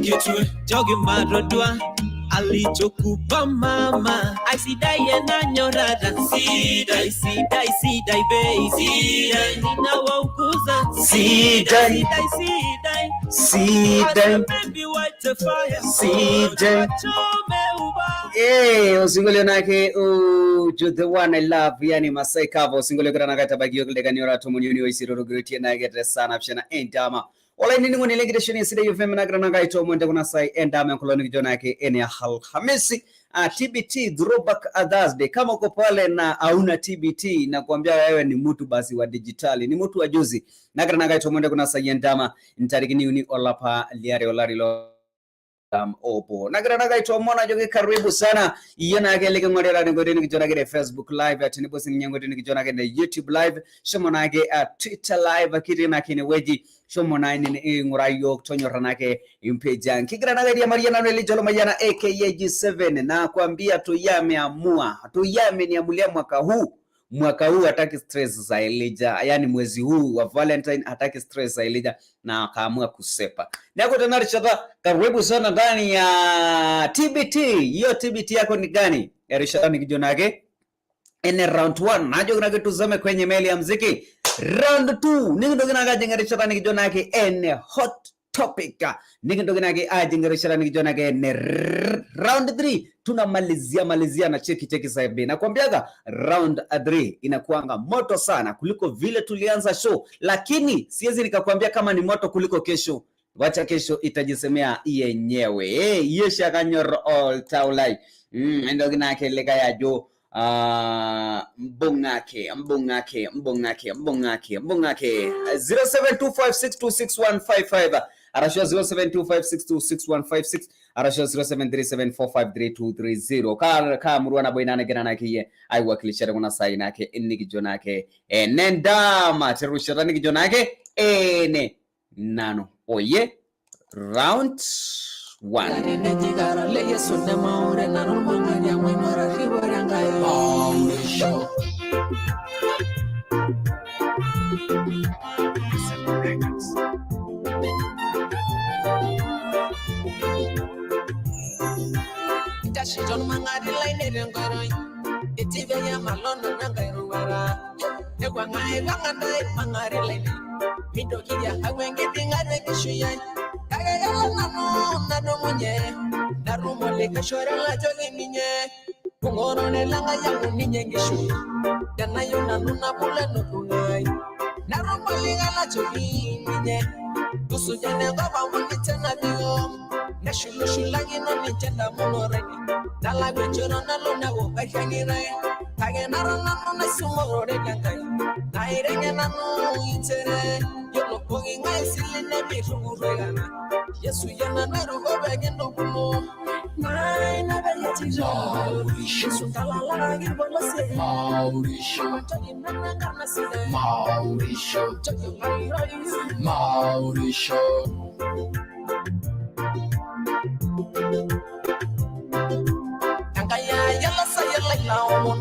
Kitwe jogi marodwa alichokupa mama aisidai na nyorada sidai bei sidai ninawaukuza sidai baby white fire sidai usingole nake to the one I love yani Masai Kavo usingole kana kata bagio kule nyora to munyuni oisiro great na get sana pshana endama wala nini ngoni lengide shoni sida yufeme na grana gaito mwende kuna sai endama koloni kijona yake ene ya Alhamisi TBT throwback Thursday. Kama uko pale na hauna TBT na kuambia wewe ni mtu basi wa digitali, ni mtu wa juzi na grana gaito mwende kuna sai endama ntarigini uni olapa liare olarilo opo nagrana gaito mona joge karibu sana yena yake ngorera ngoreni kijona gere Facebook live atini bosi nyangoteni kijona gere YouTube live shomona yake Twitter live akiri na kine weji shomona ni ngurayo tonyorana yake impeja kigrana gari ya Mariana Neli Jolo Mayana aka G7 na kuambia tuyame amua tuyame ni amulia mwaka huu hataki stress za Elijah, yani mwezi huu wa Valentine hataki stress za Elijah na akaamua kusepa. Nako tena Richard karibu sana ndani ya TBT. Hiyo TBT yako ni gani? Richard ni kijana yake. Ene round 1 najo kunage tuzame kwenye meli ya muziki. Round 2 ningi ndo kinaga jenga Richard ni kijana yake ene hot topic. Ningi ndo kinaga ajenga Richard ni kijana yake ene round 3 tunamalizia na cheki saibi. Nakwambiaga round 3 inakuanga moto sana kuliko vile tulianza show, lakini siwezi nikakwambia kama ni moto kuliko kesho. Wacha kesho itajisemea yenyewe. Yesha kanyor all taulai. Ndio ginake lega ya jo mbongake 0725626155 arashia 0725626156 arashia 0737453230 ka murwana boinana gana kiye ai wakilisha kuna saina yake inni kijona yake nenda materushira ni kijona yake ene nano oye round 1 John Mangari line ngoroi etive ya malono ngairu wara egwa ngai banganda Mangari line mindo kiya hawenge tingare kishuya kaya nano munye narumo le kashora la jogi ninye ngoro ne langa yangu ninye ngishu yana yona nuna bula no kungai narumo linga la jogi ninye tusujane ngaba munitena biyo Nashululangi no nichenda monoreni Dala gwechoro na luna woka shangirai Kage narana no nasumoro rekangai Nairenge na no itere Yolo pogi ngai siline birugu regana Yesu yana meru gobe gendo kumo Nai na beyati Mauricio Yesu talala girbolo se Mauricio Togi nana kana sile Mauricio Togi ngai Mauricio Angaya yalla sayalla lawo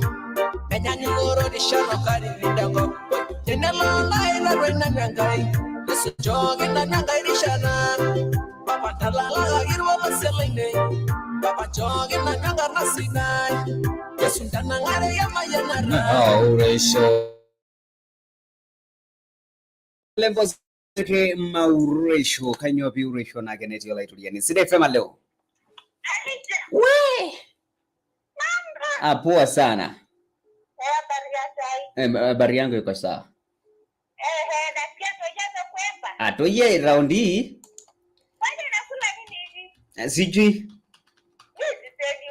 Benyani goro di sharo kari vindango Tenela laila rena ngangai Yesu jogi na ngangai di shana Papa talala girwa baselene Papa jogi na ngangar nasinai Yesu ndana ngare yama yanara Mauricio Lembos ke Mauricio kanyo Mauricio na geneti yola ituliani side fema leo we poa sana habari yangu iko sawa nasikia tojaza kwemba atoye round hii kwani unakula nini hivi sijui hizi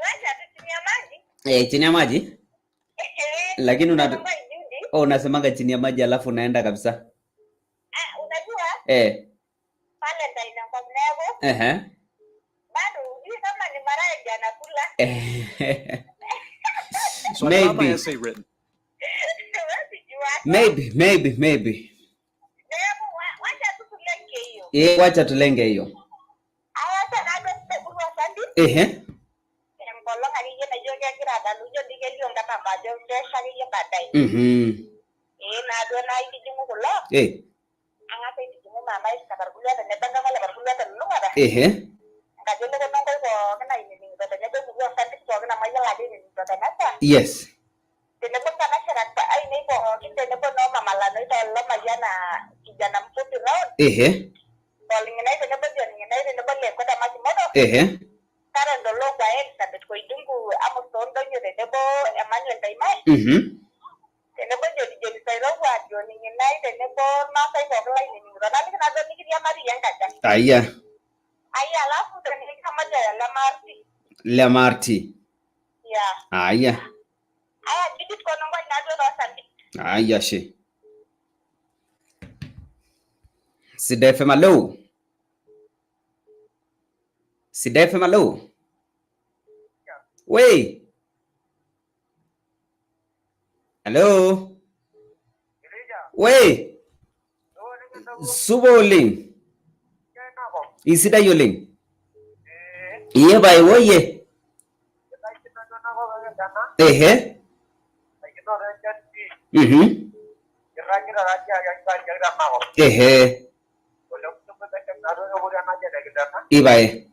wacha tutumia maji chini ya maji lakini unasemaga chini ya maji alafu unaenda kabisa unajua pale ndaina kwa mlego bado hujui kama ni maraji anakula so maybe essay written maybe wacha tulenge hiyo wacha tulenge hiyo hata nado kwa sandi mbolo hari na joge kira dalu jo digelio ngata bajo kesha ye badai na do na ikijimu kulo angate ikijimu mama iskabargulia na nebanga wala bargulia na lunga da kana ini ngata ne ko yo sandi ko kana mai la de ni ngata nata Yes. tene ko kana sharat pa ai nei ko kinde ne ko no mamala no to la mayana kijana mfupi road Calling and I never did, and I never let what I might model. Karen the low by Elizabeth Koidungu, Amazon, the Debo, Emmanuel Taimai. The never did say what you're in night and never nothing of lightning. But I think another nigga Maria. I allow the Lamarti. Lamarti. Yeah. Yeah. I did it for no one other or yeah, she. Sida FM hello. Sida FM hello. Wey. Hello. Wey. Suboling. Isida yoling. Iye bai woye. Ibai.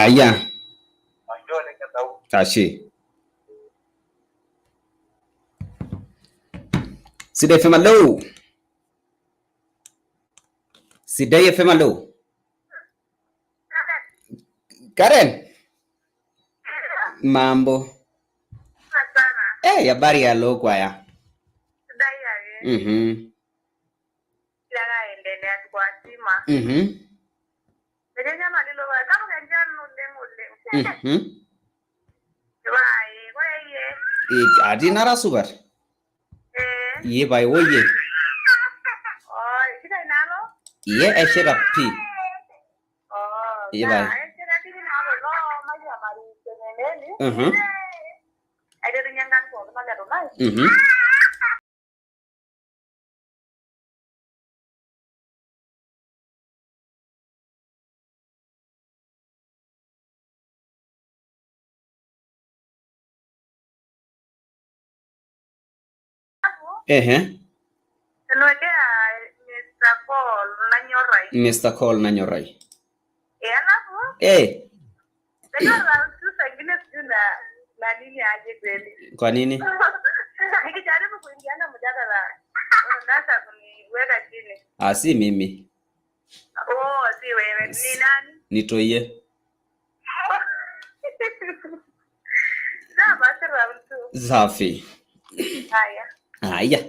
Yeah. Kashi. Sida FM hello. Sida FM hello. Karen. Mambo. Habari ya lo kwa ya. Adi nara super. Ye bai woye. Ye eshera pi. Ye bai. Mr. Call Nanyorai. Kwa nini? Si mimi. Si wewe. Ni nani? Nitoye. Safi. Haya.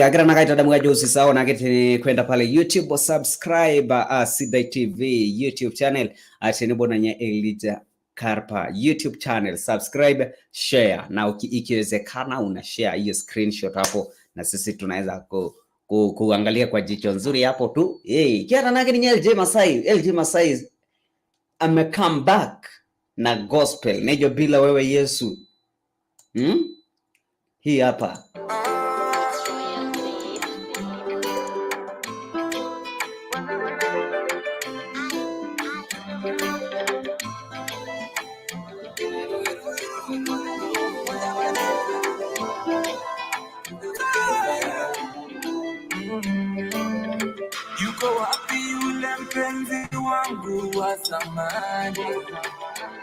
Agira nakaita damu gajo usisahau na kete kwenda pale YouTube subscribe Sida TV YouTube channel ateni bonanya Elijah Karpa YouTube channel subscribe share na ikiwezekana una share hiyo screenshot hapo na sisi tunaweza kuangalia kwa jicho nzuri hapo tu. Kiana nake ni LJ Masai ame come back na gospel nejo bila wewe Yesu. Hii hapa. Yuko wapi yule mpenzi wangu wa zamani?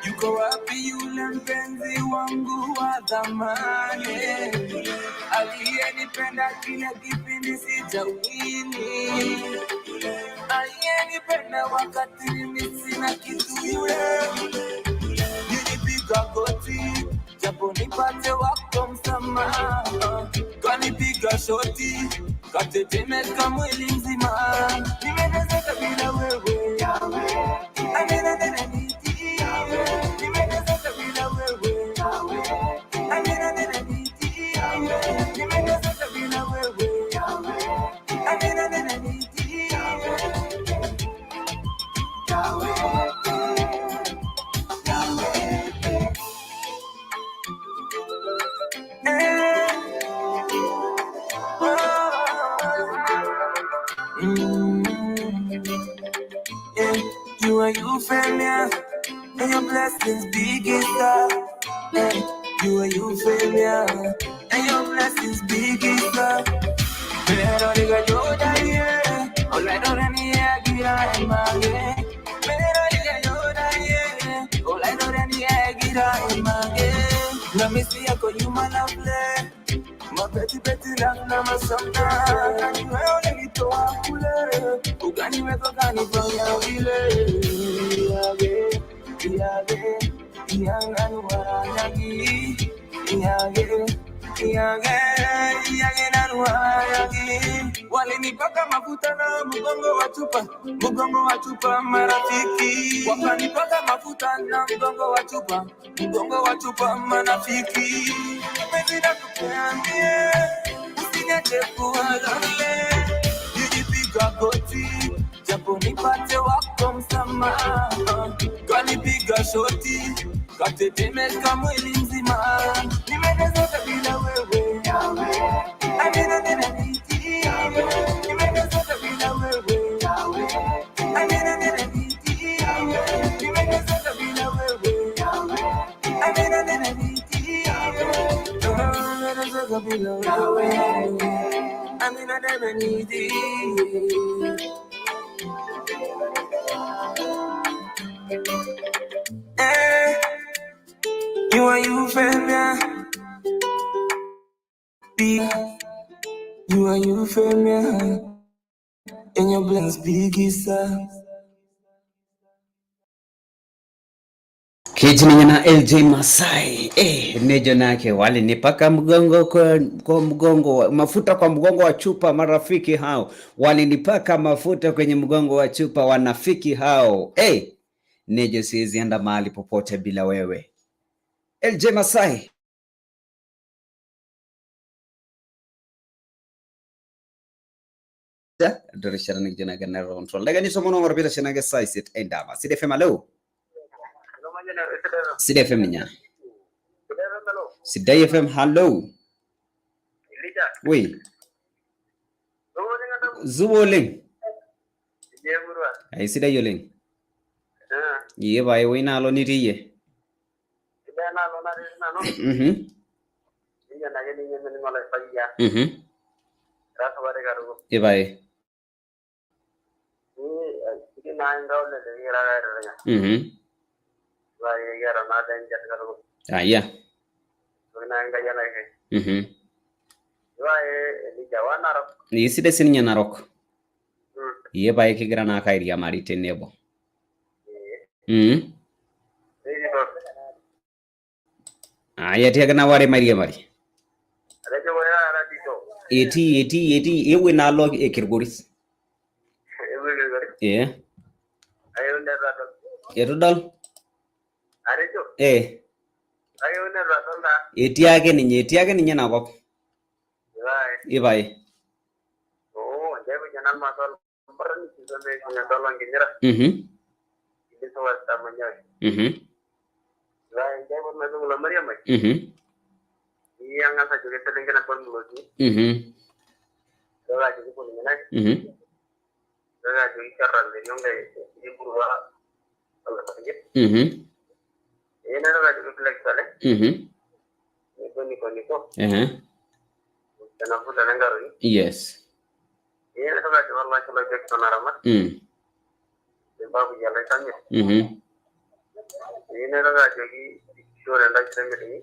Yuko wapi yule mpenzi wangu wa zamani? Aliyenipenda kila kipindi sijawini, aliyenipenda wakati mimi sina kitu yule. Nilipiga goti japo nipate wako msamaha, kanipiga shoti katetemeka mwili mzima. Nimezeka bila wewe Yahweh, nimezeka bila wewe Yahweh, nimezeka bila wewe Yahweh, and your blessings big as that. Hey, you and you failure, and your blessings big as that. Pero diga yo da ye, ola do da ni ye gira emage. Pero diga yo da ye, ola do da ni ye gira emage. Na misi yako yuma na play. Mapeti na masamba Kani weo nilitoa kule Ugani weko kanifanya vile Iyage, iyage, iyanganu waranyagi Iyage, iyage, iyage nanu waranyagi Walinipaka mafuta na mgongo wa chupa marafiki Wakanipaka mafuta na mgongo wa chupa marafiki Mezida kupeambie, usinyate kuwalale Nijipiga goti, japo nipate wako msamaha Kanipiga shoti, katetemeka mwili mzima Nimenezoka bila wewe Amina nina niti Nimenezoka bila wewe Amina nina niti Nimenezoka bila wewe Amina nina niti You are you failure. You are you failure. And your blends big is Kijini na LJ Masai. Nejo nake wale nipaka mgongo kwa mgongo mafuta kwa mgongo wa chupa marafiki hao. Wale nipaka mafuta kwenye mgongo wa chupa wanafiki hao. Nejo siwezi enda mahali popote bila wewe. LJ Masai. Dorishara ni jina gana control. Lega ni somo nomor bila shinage saisit endama. Side FM alo. Side FM niya. Side FM hello. Oui. Zuboling. Ay side yoling. Ye bay we na lo niti ye. Ye bay. Yeah. Isi de sininya narok. Ye bae ke grana ka iria mari tenebo. Ya tia kana ware mari mari. Eti ewe na log e kirgoris. Yeah. Erudal. Etiage ninye na bok. Ibai. Yes.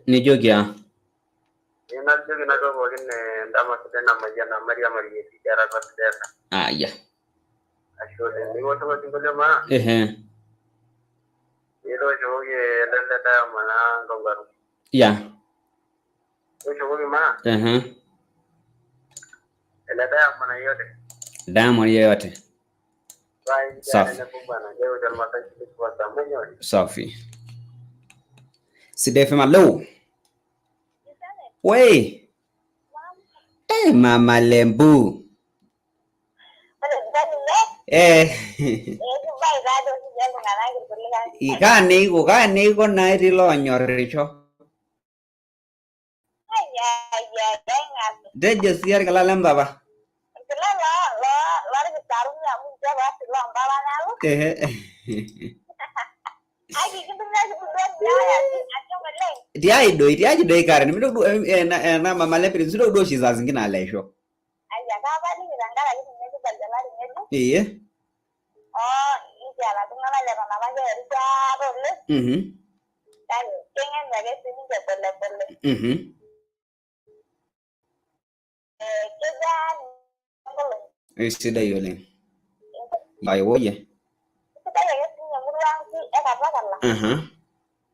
Ni jogia. Yeah. Yeah. Diamond yote. Safi. Side FM alo. Wey. Mama Lembu. Ikani ko na irilo nyoricho. Dejo siar kalalam baba. Aki kitung'ua sibudua diaya achoma leng. Tiaji doi Karen, na mama lepiri sudo do shi saa zingine aleisho. Aya kabali kitangara kitu baljalari ngeju. Iye. Iji ala tung'ana le tanapake erishata oleng. Kake keng'en ake sininche pole. Kejaa nkolong'i. Sidai oleng. Aiwoyie. Sidai ake sininye emurua ang' ekapakala.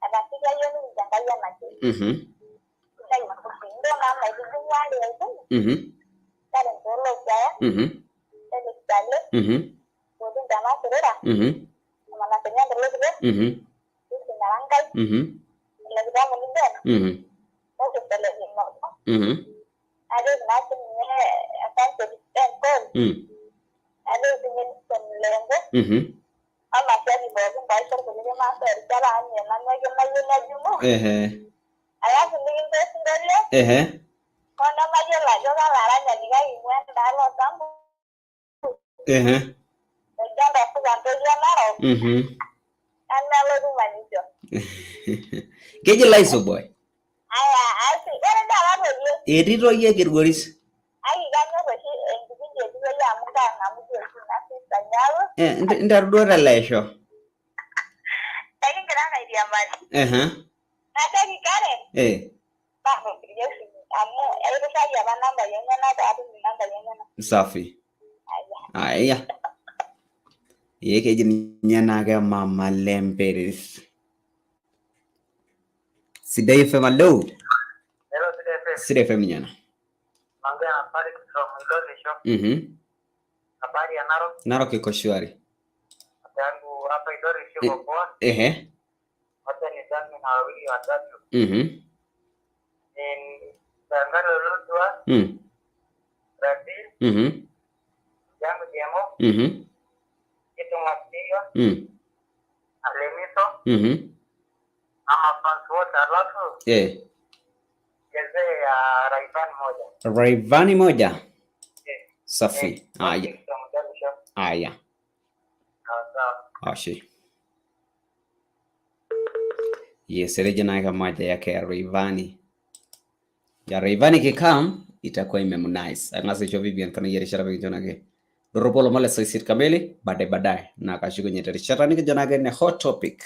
Etasikia yiok nikincho Enkai enashe. Sidai makofi. Ndio naa maitijing'ua aitung'u. Karen toolopiaya. Felix Tale. Otin Tanasirira. Omanasinya Tolokitok. Lucy Narangai. Olekita Muniben. Moses Pelekinoto. Adik naa sininye Asante Enkol. Adik sininye Nixon Lengo. Olasiaki pookin paisho irkulie masaa erishata amu nanu ake mayieu nejing'u. Alafu nikincho osinkolio. Hoo nemayiolo ajo kalo aranyani kake ing'ua endaalo Osambu. Ejo entasupa ntoyie Narok. Nemelotu manyisho. Keji Laisoboy. Aya, ore taata toyie. Etii toyie Kirgoris. Aki kanyor oshi enkipindi etoyie amu kaang'amuki oshi ina sista Nyalo. Interu duo teleisho. Ekigira airiamari. Najoki Karen. Maapekirie esimu amu ekirushaki apa nambai enyenak paatum inambai enyenak. Safi. Aya. Keji ninye naake Mama Lemperis. Sidai FM hello. Hello, Sidai FM. Sidai FM nyana. Naongea na Patrick from Idorisho. Habari ya Narok? Narok iko shwari. Tangu hapa Idorisho kwa poa. Wacha nidami na wawili watatu. Tangalo Lutwa. Brazil. Jangu Jemo. Kitu Masiyo. Alemiso. Ama fans wote alafu. Jeze ya Raivani moja. Safi. Aya. Ashi. Yes, regional kama moja yake ya Raivani. Ya Raivani kikam itakuwa imemnice. Angasa hicho Vivian kana yerishara kwa kijana yake. Doropolo mole saisit kamili baadaye na kashuko nyeterishara ni kijana yake ni hot topic.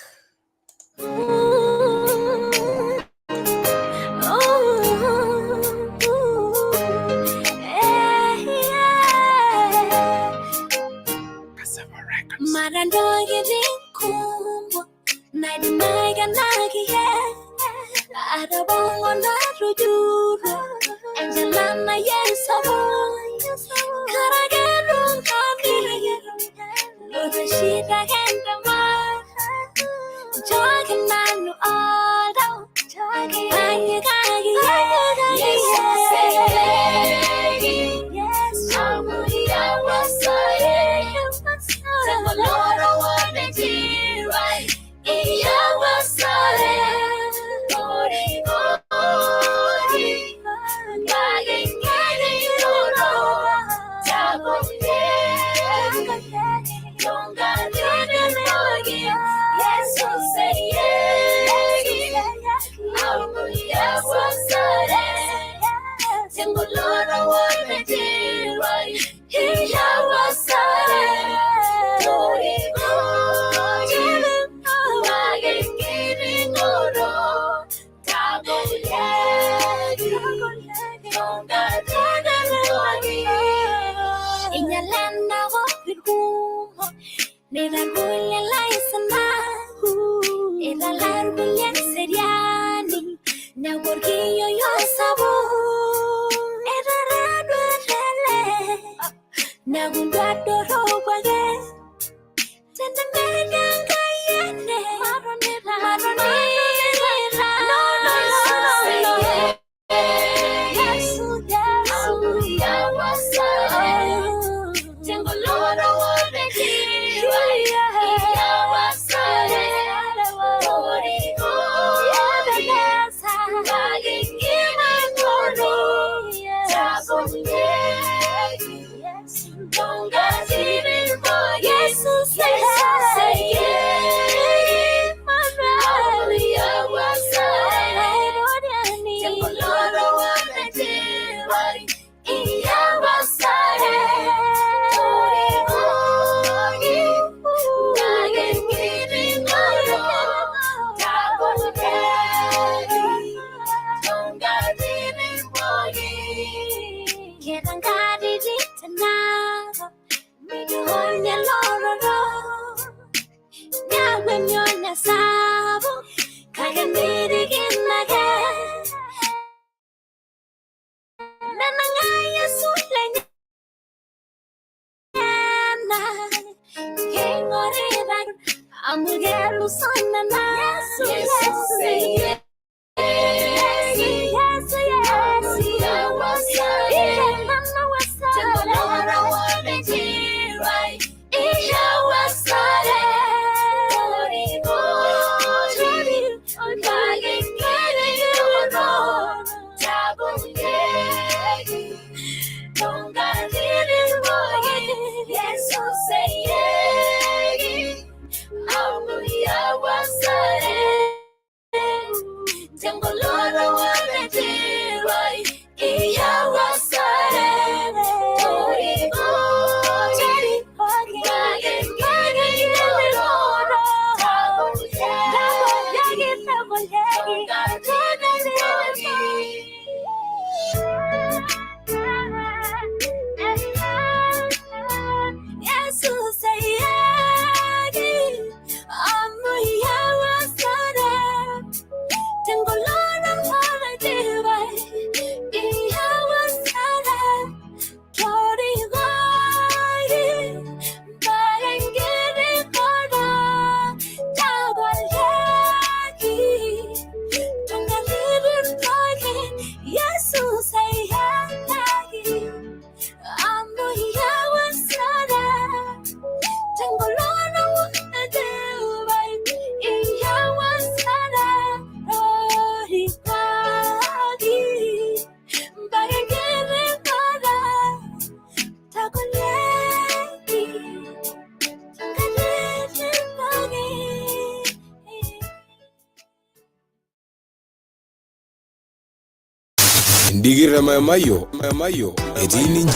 Digir mayo etini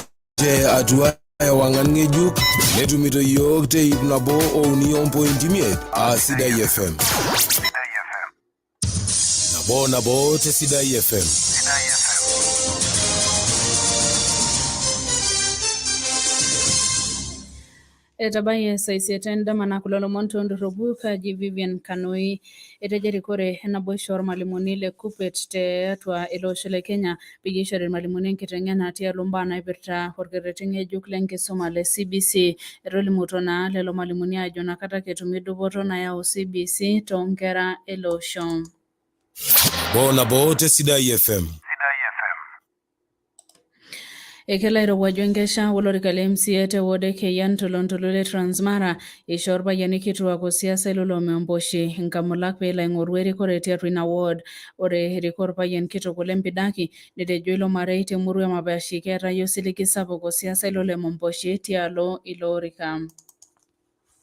je adwa wangan ngejuk netumito yok te ibnabo Union Point Imiet Sida FM nabo te Sida FM Etabaye saisietenda manakulolo monto ndrobuka ji Vivian Kanoi etejeri kore na boshor malimuni le kupet te atwa eloshele Kenya bigishore malimuni kitengena atia lumbana ibirta horgeretinge juklenge somale CBC eroli mutona lelo malimuni ajona kata ketumidu boto na ya CBC tongera eloshon nabo te Sida FM Ekela irowajwengesha wolorikale MCA te wode Keyan Tolontolole Transmara ishorba yanikitu wako siasa ilolo meomboshi nkamulak pela ingorweri kore Terwin Award ore rikorba yankito kulempidaki nidejo ilo mareite muru ya mabashi kera yosiliki sabo ko siasa ilole meomboshi tialo ilorika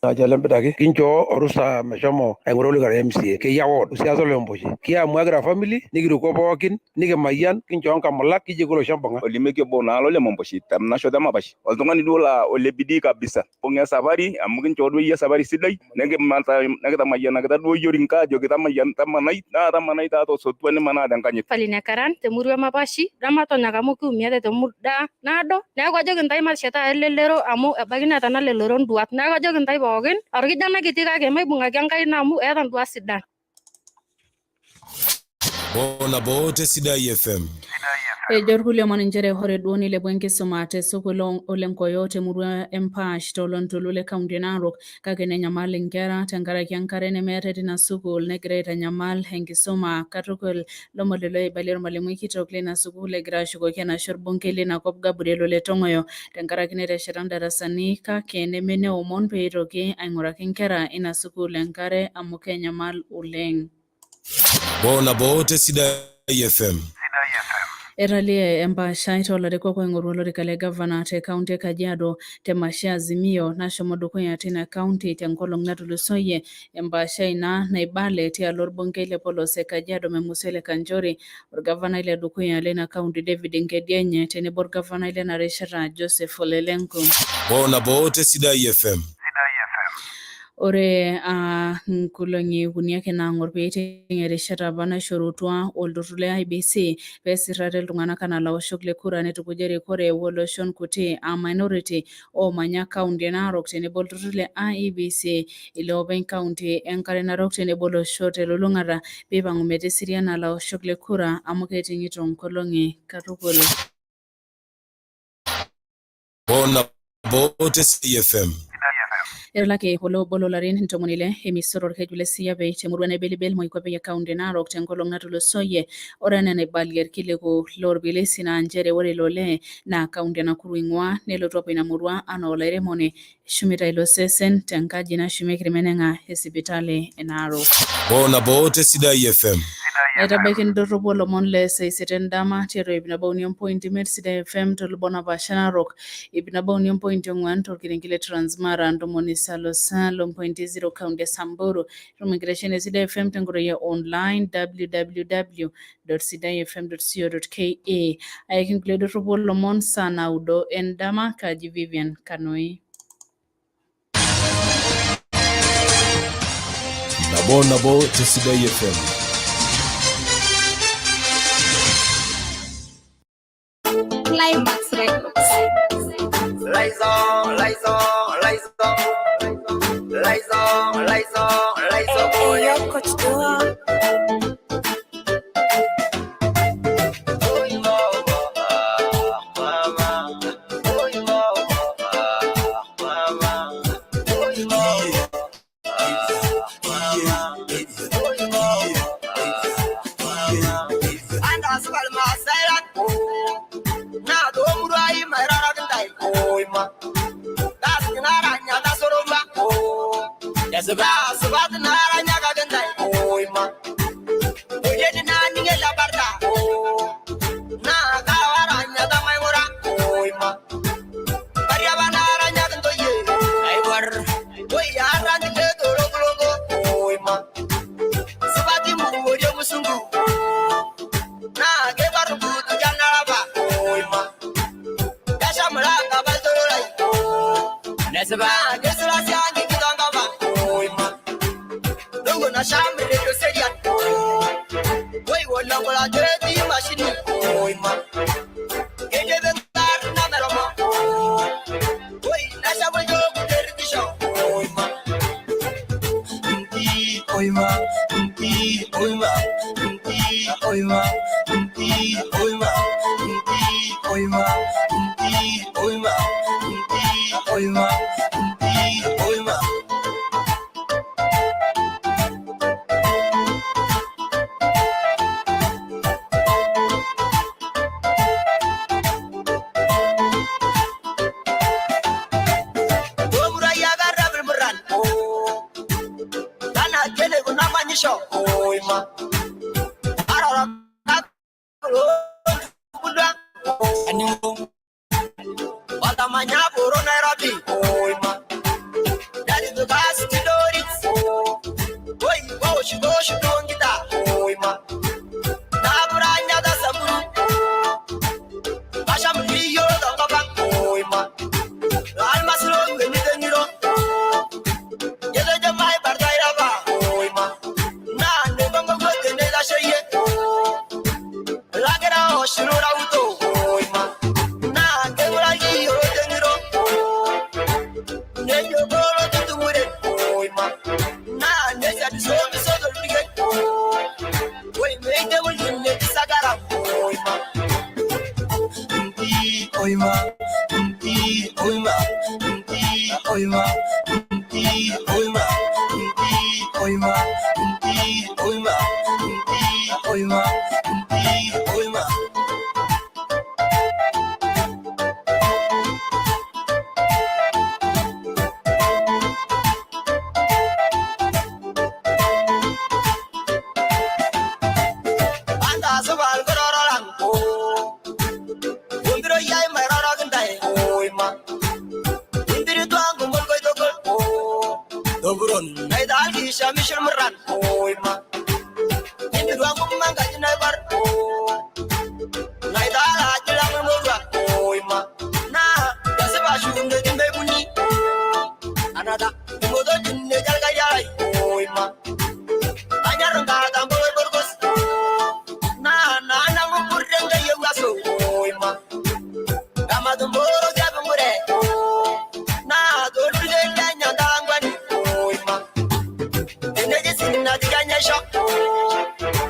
Jalembedaki kincho orusa meshomo engoroli kare MCA ke yawod siasa lomboshi kia mwagra family nigiruko pookin nikemayian kincho onkamulak kijikulo shambanga olimeke bona lole momboshi tamnasho damabashi oltungani dola olebidi kabisa ponga safari amu kincho do iya safari sidai nege mata nege tamayian nege do yorinka jo kitamayian tamanai ta to sotwane mana dankanye falina karan temuru mabashi damato nyakamuki umiate temuda nado nego jogintai marsheta elelero amu bagina tanale loron duat nego jogintai Ogin, orgijana kitika ke maibunga kyankai namu etan dua sidan. Nabo te Sida FM Jorgulio maninjere hore duoni le bwenke somate sukulong olenko yote murua empash tolontolule kaunti Narok kakene nyamal ingera tangara kyankare ne mereti na sukul ne greta nyamal hengisoma katukul lomolelo ibalir malimu kitokle na sukul le grashuko kena shorbonke na kop Gabriel le tongoyo tangara kinere sheranda rasani kakene mene omon peiroke aingura kinkera ina sukul enkare amuke nyamal uleng nabo te Sida FM Eralie embasha itolari kwa ngorolo kale governor te county Kajiado te mashia Azimio na shomoduko ya tina county te ngolong natulusoye embasha ina na ibale te alorbonge ile polose Kajiado memusele Kanjori or governor ile duko ya lena county David Ngedienye te ne bor governor ile na Reshara Joseph Olelenko nabo te Sida FM ore nkulongi kuniake na ngorpeete ngerishata bana shorutwa oldurule IBC pesirare iltung'anak kana laoshok le kura netukujere kore woloshon kuti a minority o manya county Narok tenebo oldurule IEBC ile open county enkare Narok tenebo olosho telulung'ata pipang'u metesiriana laoshok le kura amu keting'ito nkolong'i katukul. Bona bote CFM. Erlake polo bolo larin hintomonile emisoro kejule siyabe temurwa na belibel moikwape ya kaunti Narok tenkolong natulo soye orana ne balier kilego lor bilesi na njere wore lole na kaunti Nakuru ingwa nelotu hapo inamurwa ana olairemone shumita ilo sesen tenkaji na shumekiri menenga esipitali Narok. Bona bote Sidai FM. Etabakin dorobo lomon le seiseten dama tero ibinaba union point met Sidai FM tolubona bashana Narok ibinaba union point ngwan tolkirinkile Transmara ndomoni salosa lompointi 0 kaunti Samburu rumigration Sidai FM tengoro ya online www.sidaifm.co.ke ayakin kule dorobo lomon sana udo endama kaji Vivian Kanoi. Bona bote Sidai FM. Climax Records. Lights on, lights on, lights on, lights on, lights on, lights on. Hey, yo, Coach Dua. Sebat naranya kagentai, oi ma. Oye di nani ngela barda, na kawaranya tamai mura, oi ma. Baria banaranya kento ye, ai war. Oi aran di ledo logo, oi ma. Sebati mu oye musungu, na kebar butu janaraba, oi ma. Kasha mulaka baltolai, nesba kesla siangi kitangaba. Na shambre yo serian oi wala wala jeti machine oi ma gele bentar na meroma oi na shambre yo kuder kisho oi ma inti oi ma inti oi ma inti oi ma inti oi ma inti oi ma inti oi ma inti oi ma inti oi ma. Oi ma, arara, animo, wata manya puro Nairobi. Oi ma, that is the best story. Oi, go ngita. Oi ma, na buranya da saburu, basha mliyo da ngaba. Oi ma, almaslo ngeni deniro, yele jamai bardaira ba. Oi ma. Shurura uto, oi ma, na kebura yo deniro, neyo bolo tutumure, oi ma, na neja diso dolpige,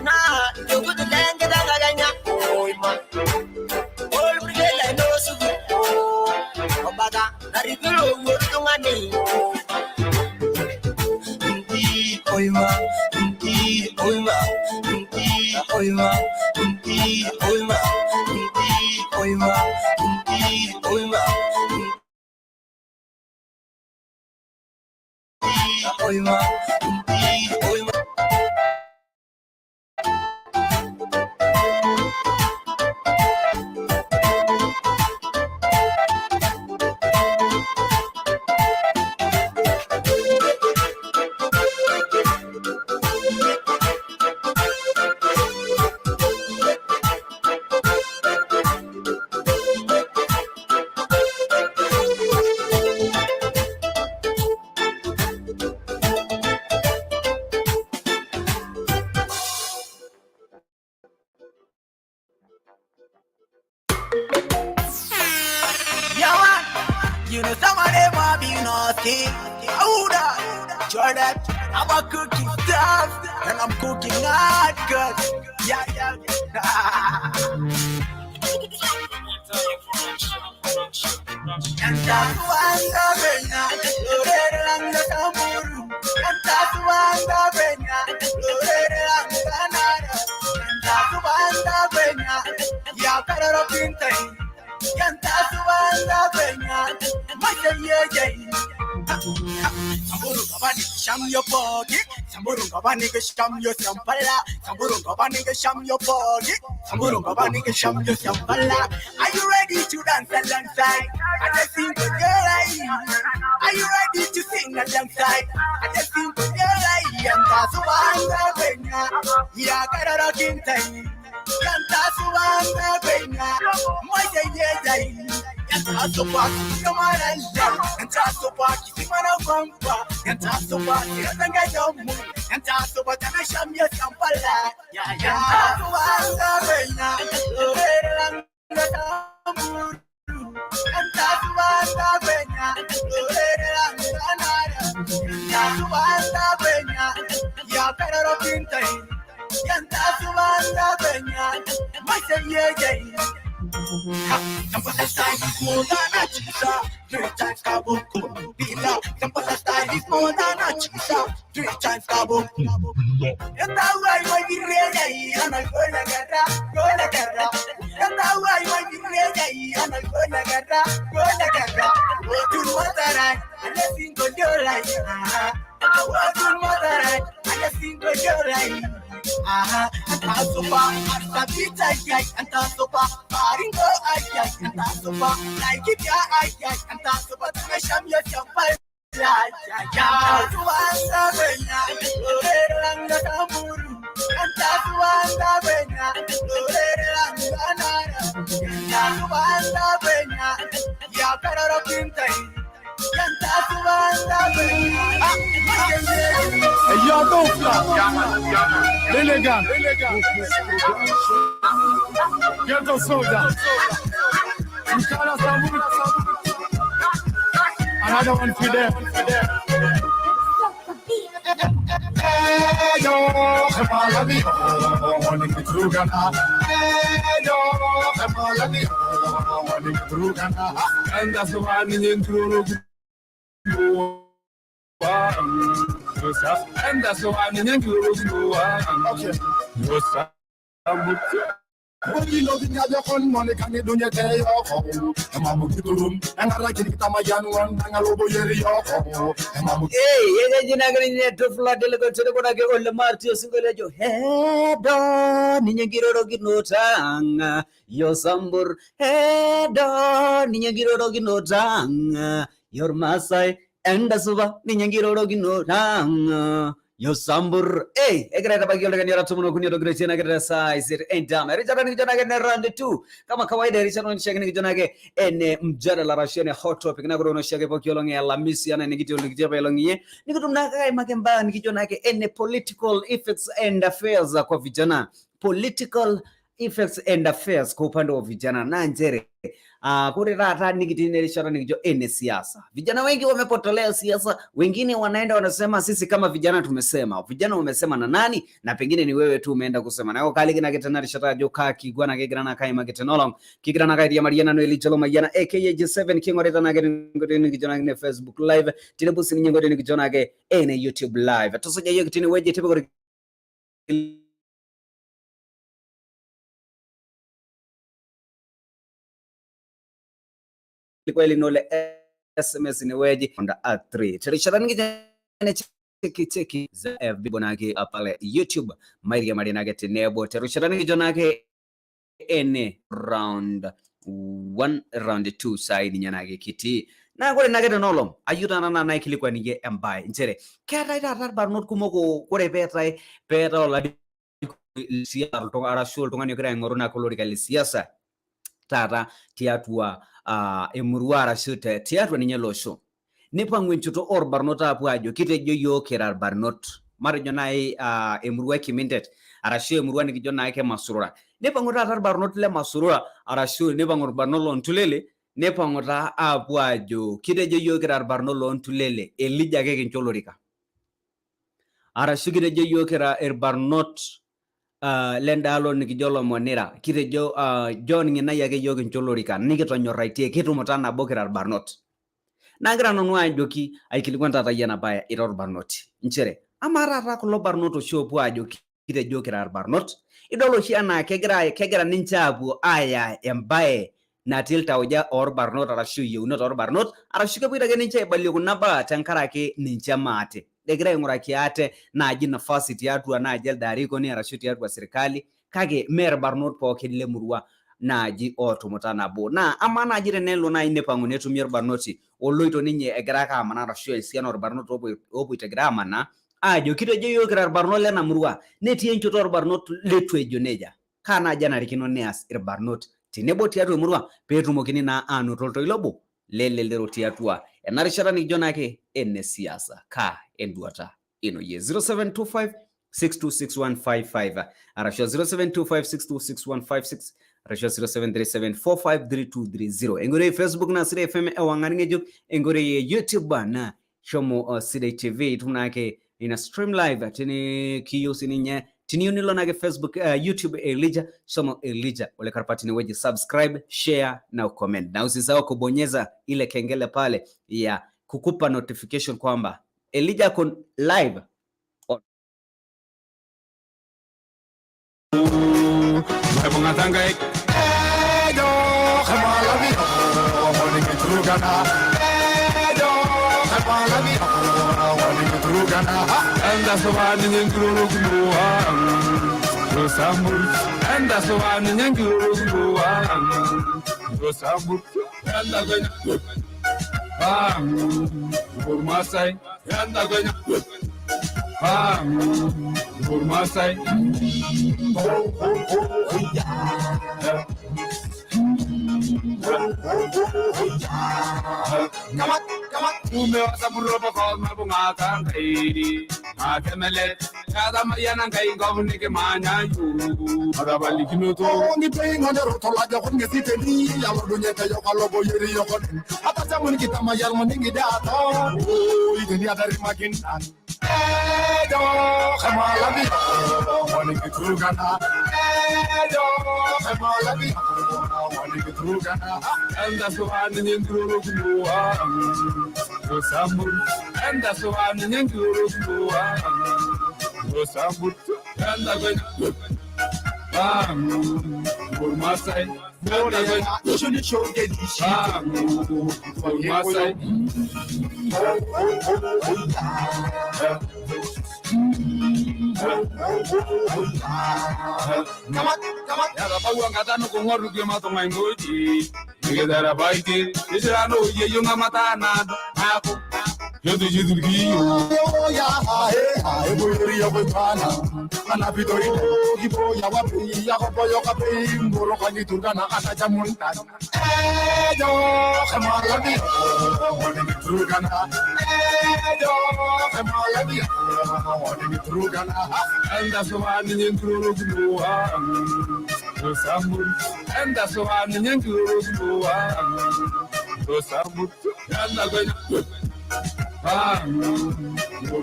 Na jogo de lenga da ganya. Oi man. Ol brigela no sugu. Obaga naribiro murtungani. Oi man. Oi man. Oi man. Oi man. Oi man. Oi man. Oi man. Oi man. You know some of them are being naughty. Ouda, Jordan, I'm a cooking stuff, and I'm cooking hard, cause yeah. And that's why Samburu kabani sham your body. Samburu kabani sham your sampala. Samburu kabani sham your body. Samburu kabani sham your sampala. Are you ready to dance alongside? I just sing with your eye. Are you ready to sing alongside? I just sing with your eye. And that's why yeah, got a rocking time. And that's why my day. And that's the part, come on and down. And that's the part, you see, man, I'm from far. And that's the part, you don't get your move. And that's the part, I sham your sampala. Yeah. And that's why yeah, better up in time. And that's why my day. Sample style is more than a cheesa. 3 times kabuku bila. Sample style is more than a cheesa. 3 times kabuku. And now I want to ready and I'm gonna get up. And now I want to ready and I'm gonna get up. Go to Motherland and let's sing with your life. Go to Motherland and let's sing with your life. Antasopa, Antabita, Antasopa, Paringo, Antasopa, like it, Antasopa, Mesham, your champal, Hey, y'all don't flop. Elegant. Get the soda. Another one for them. Hey, yo, Kamalani. Morning to Ghana. Hey, yo, Kamalani. Morning to Ghana. And that's the one in True. And that's why I'm in okay. You know the other one money can you do your day off? And I'm going to room and I like it. I'm a young one and I love you. Hey, you're not going to flood the local to the one I get all the martyr single your head on in your giro no tang. Your sambur head on in your giro no tang. Your Masai. And the Suba, Ninjangiro Gino, your Sambur, a great Bagil and Yaratuno, Grace and Agra size, it ain't damn. Richard around the two. Come on, Kawaii, there is on Shagan Janage, and Jarala Rashane, hot topic, Nagro, Shagapokilong, La Mission, and Nigito Ligabelongi, Nicotunaka, Makamba, Nikitonake, and political effects and affairs of Vijana. Political effects and affairs, Kopando of Vijana, Nanjere. kule rata nikitini rishara nikijo ene siasa. Vijana wengi wamepotolea siasa, wengine wanaenda wanasema sisi kama vijana tumesema. Vijana wamesema na nani? Na pengine ni wewe tu umeenda kusema. Na kali kina kitana rishara joka kigwana kigana kai magitenolong kigana kai ya Mariana no elicholo Mariana aka J7 kingoreta na ngene kijona ne Facebook live tinebusi ni ngode ni kijona ke ene YouTube live. Tusoja hiyo kitini weje tipe kweli nole SMS ni weji onda A3 tirishara ngine cheki za FB bonake apale YouTube Maria Marina gete nebo tirishara ngijona ke ene round 1 round 2 side nyanage kiti na kore nagete nolom ayuta na na kilikwa nije embai nchere kera ita barnot kumoko kore peta ola siasa to ara shul to ngani kira ngoruna kolori kalisiasa tata tiatua emurua arashute tiatua ninyelosho nipa ngwinchuto or barnota apuajo kitejo yo kerar barnot marjo nai emurua kimindet arashu emurua nikijo nai ke masurura nipa ngota tar barnot le masurura arashu nipa ngor barnolo ntulele nipa ngota apuajo kitejo yo kerar barnolo ntulele elija ke kincholorika arashu kitejo yo kerar barnot lendalo nikijolo monera kitejo John ngina yake yogi ncholorika nikitonyoraitie kitumuta na bokirar barnot nagira nonu ajoki aikilikwan tata yana baya iror barnot nchere amara ra kulo barnot shopu ajoki kitejo kirar barnot idolo shi ana kegira nincha apu aya embaye na tilta oja or barnot arashu yeunot or barnot arashu ke bira nincha ibali kunaba tankarake nincha mate degira nguraki ate na aji nafasi tiatu na ajel dariko ni arashu tiatu wa serikali kage mer barnot po kidile murua na aji otumota na bo na amana ajire nelo na ine pangu netu mer barnoti oloito ninye egira ka amana arashu esiano or barnot obo itegra amana ajo kitejo yo kirar barnot le na murua netie nchoto or barnot letu ejoneja kana jana rikino neas ir barnot tinebo tiatu murua petumokini na anu tolto ilobo lelelero tiatua enarishara ni jonake ene siasa ka enduata ino ye 0725 626155 arasho 0725 626156 arasho 0737453230 engore Facebook na Sire FM ewangaringejo engore ye YouTube na shomo Sire TV tunake ina stream live tini kiyo sininye tini unilo nage Facebook YouTube Elijah somo Elijah ole karpati ni weji subscribe share na comment na usisahau kubonyeza ile kengele pale ya kukupa notification kwamba Elijah kon live and that's why the and that's why the Umewasa buropa kwa mabungaka ngai Makemele Kada mayana ngai ngavunike manyanyu Marabali kinoto Ni penga nero tolaja kwenye siteni Ya wadunyeka yoka lobo yeri yoko Hata muni kita mayal muningi dato Igeni adari makintan Ejo Kemalabi Waniki kurugana Ejo Kemalabi Waniki kurugana And that's why the Ninduru Kuwa Rosambur And that's why the Ninduru Kuwa Rosambur And that's why Burmasai You should show get this Burmasai Come on Yara pawa ngata no kongoru ke mato ngaingoji Ngedara baiti Isirano ye yunga mata nado Ako Yo te jidu kiyo. Ya ha boyori ya bana. Ana pitori gibo ya wapi ya koyo kape mboro kani tungana ana jamunta. Yo kamala bi. Wani tungana. Yo kamala bi. Wani tungana. Enda swani nyenturu gluwa. So samur. Enda swani nyenturu gluwa. So samur. Enda ganya.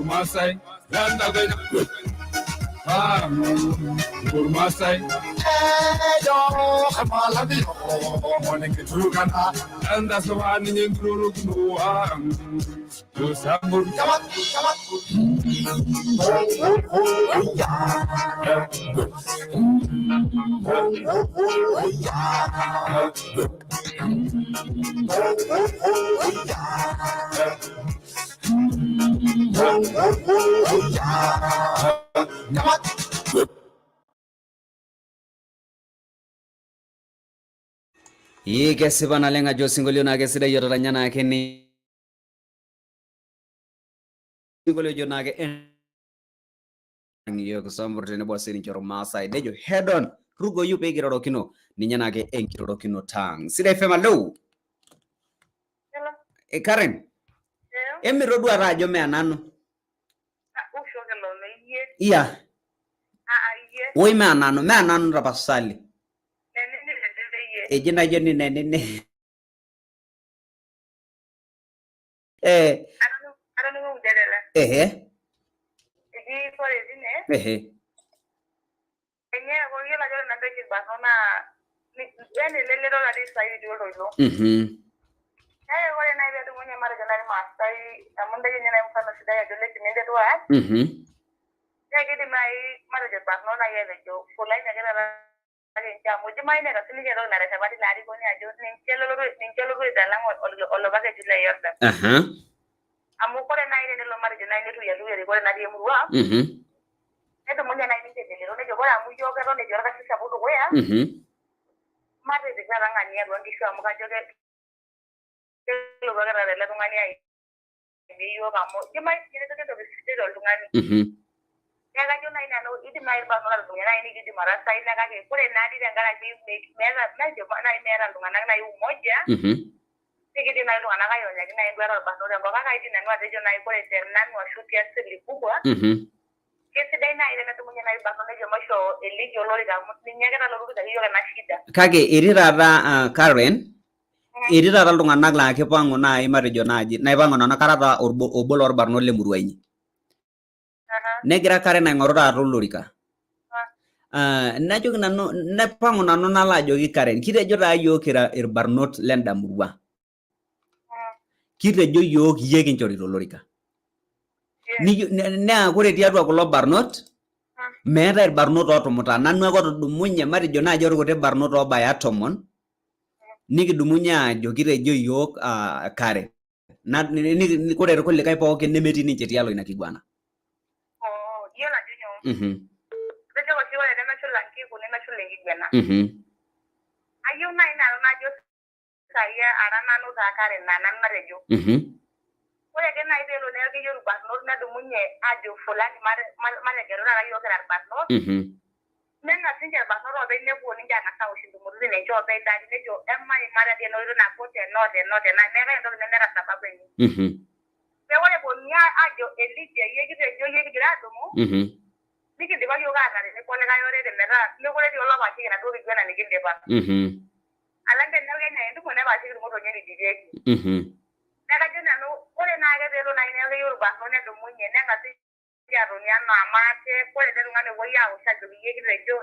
Masai, Randa Gana, Masai, Yo, Kamalabi, morning to Gana, and that's the one in Guru to Sambur. Ye kesi bana lenga jo singolio na kesi da yoro nyana keni singolio jo na ke yo ko samburte ne bosse ni joro Masai dejo head on rugo yu be giroro kino ni nyana ke enkiroro kino tang sida fema low Hello. E Karen emi rodu arajo me anano iya woi me anano rapasali ejina jeni nene ehe kage irira Karen irira iltung'anak laa kipang'u naaji matejo naaji naipang'u nanu karata obo lorbarnot le murua inyi negira Karen aing'oru taata olorika najoki nanu naipang'u nanu nalo ajoki Karen kitejo taa yiok kira irbarnot lenda murua kitejo yiok iyie kinchorito olorika naa kore tiatua kulo barnot meeta irbarnot ootumuta nanu ake otudumunye matejo naaji orkuti barnot oobaya 10 nikidumunye ajo kitejo yiok Karen kore irkulikae pookin nemetii ninche tialo ina kiguana Ore ake nai pelo neeku yiok irbarnot nedumunye ajo fulani matejo taata yiok kira irbarnot neng'as ninche irbarnot oopeny nepuo ninche ang'as awosh intumoritin enche oopeny dadi nejo emai matejo enoito nabo tenaa meetai entoki nemeeta sababu enye pee ore eponunui ajo Elijah yie kitejo yie kigira adumu nikidipa yiok ataa tenebo likae orere metaa mekure etii olopaashiki enaduo kiguana nikindipa alang teneeku kenyai entumo nepaashiki irng'otonye nidirieki nekajo nanu ore naake peelo nai neeku keyieu irbarnot nedumunye neng'asi atoni anaa maate ore ele tung'ani epuoi awosh ajoki yie kitejo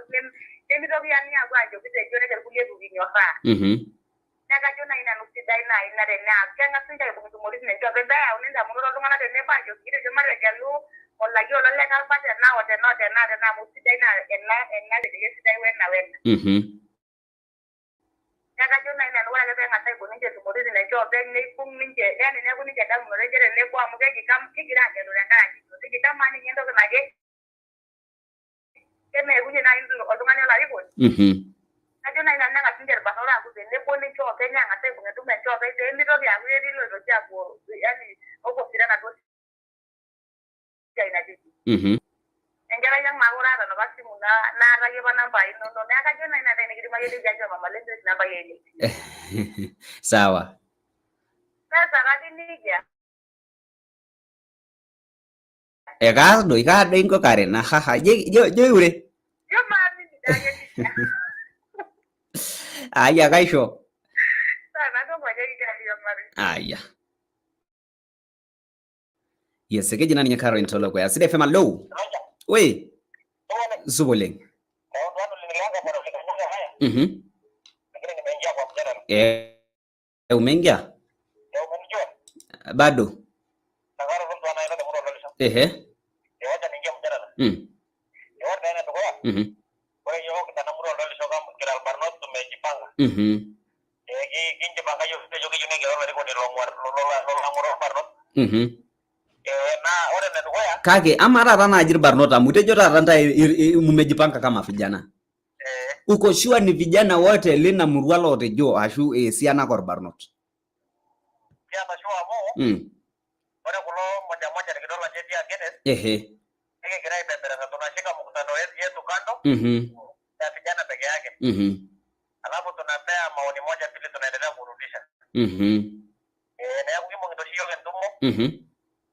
nemitoki ani apuo ajo kitejo nejo irkulie itu kinyorraa nekajo nai nanu sidai nai ina teneas keng'as ninche aibung intumoritin enche openy peeyauni indamunot oltung'anak tenebo ajo kitejo mategelu olayiok lolekapa tenaa amu sidai naa ena petejo sidai wena nekajo nai nanu ore ake peeng'as aibung ninche intumoritin enche openy neibung ninche yani neeku ninche damunoto enche tenebo amu kigira agelu tenkaraki keji kamaa ninye entoki naje kemeekunye nai oltung'ani olarikoni Ajo na ina nga tinje barnot aku de nebo ni cho pe nya ngate bunga tu men cho pe de mi to ya wi ri lo ja ko yani oko sira na to ina ji engara yang mangura na basi muna na ra ye bana bai no no na ka jo na ina de ni ma ye de ja mama le de na bai ni sawa sasa radi ni ya ega do iga de ko kare na haha je ure yo ma ni da ye aya gaisho sana do ma ye ga yo mari aya yes ke jina ni Karen Tolo kwa Asida FM low we Zuboleng umeingia bado ehe kake ama tata najir barnota mutejo tata nta mumejipanga kama vijana uko sure ni vijana wote lina murua lote jo ashu siana kor barnot Kiata shua mo. Ore kulo moja nikidola jeti ya Guinness. Nikigira aipembeleza tunashika mkutano yetu kando. Ya vijana peke yake. Alafu tunapea maoni moja pili tunaendelea kurudisha. Na yangu kimo ngitoshio kentumo.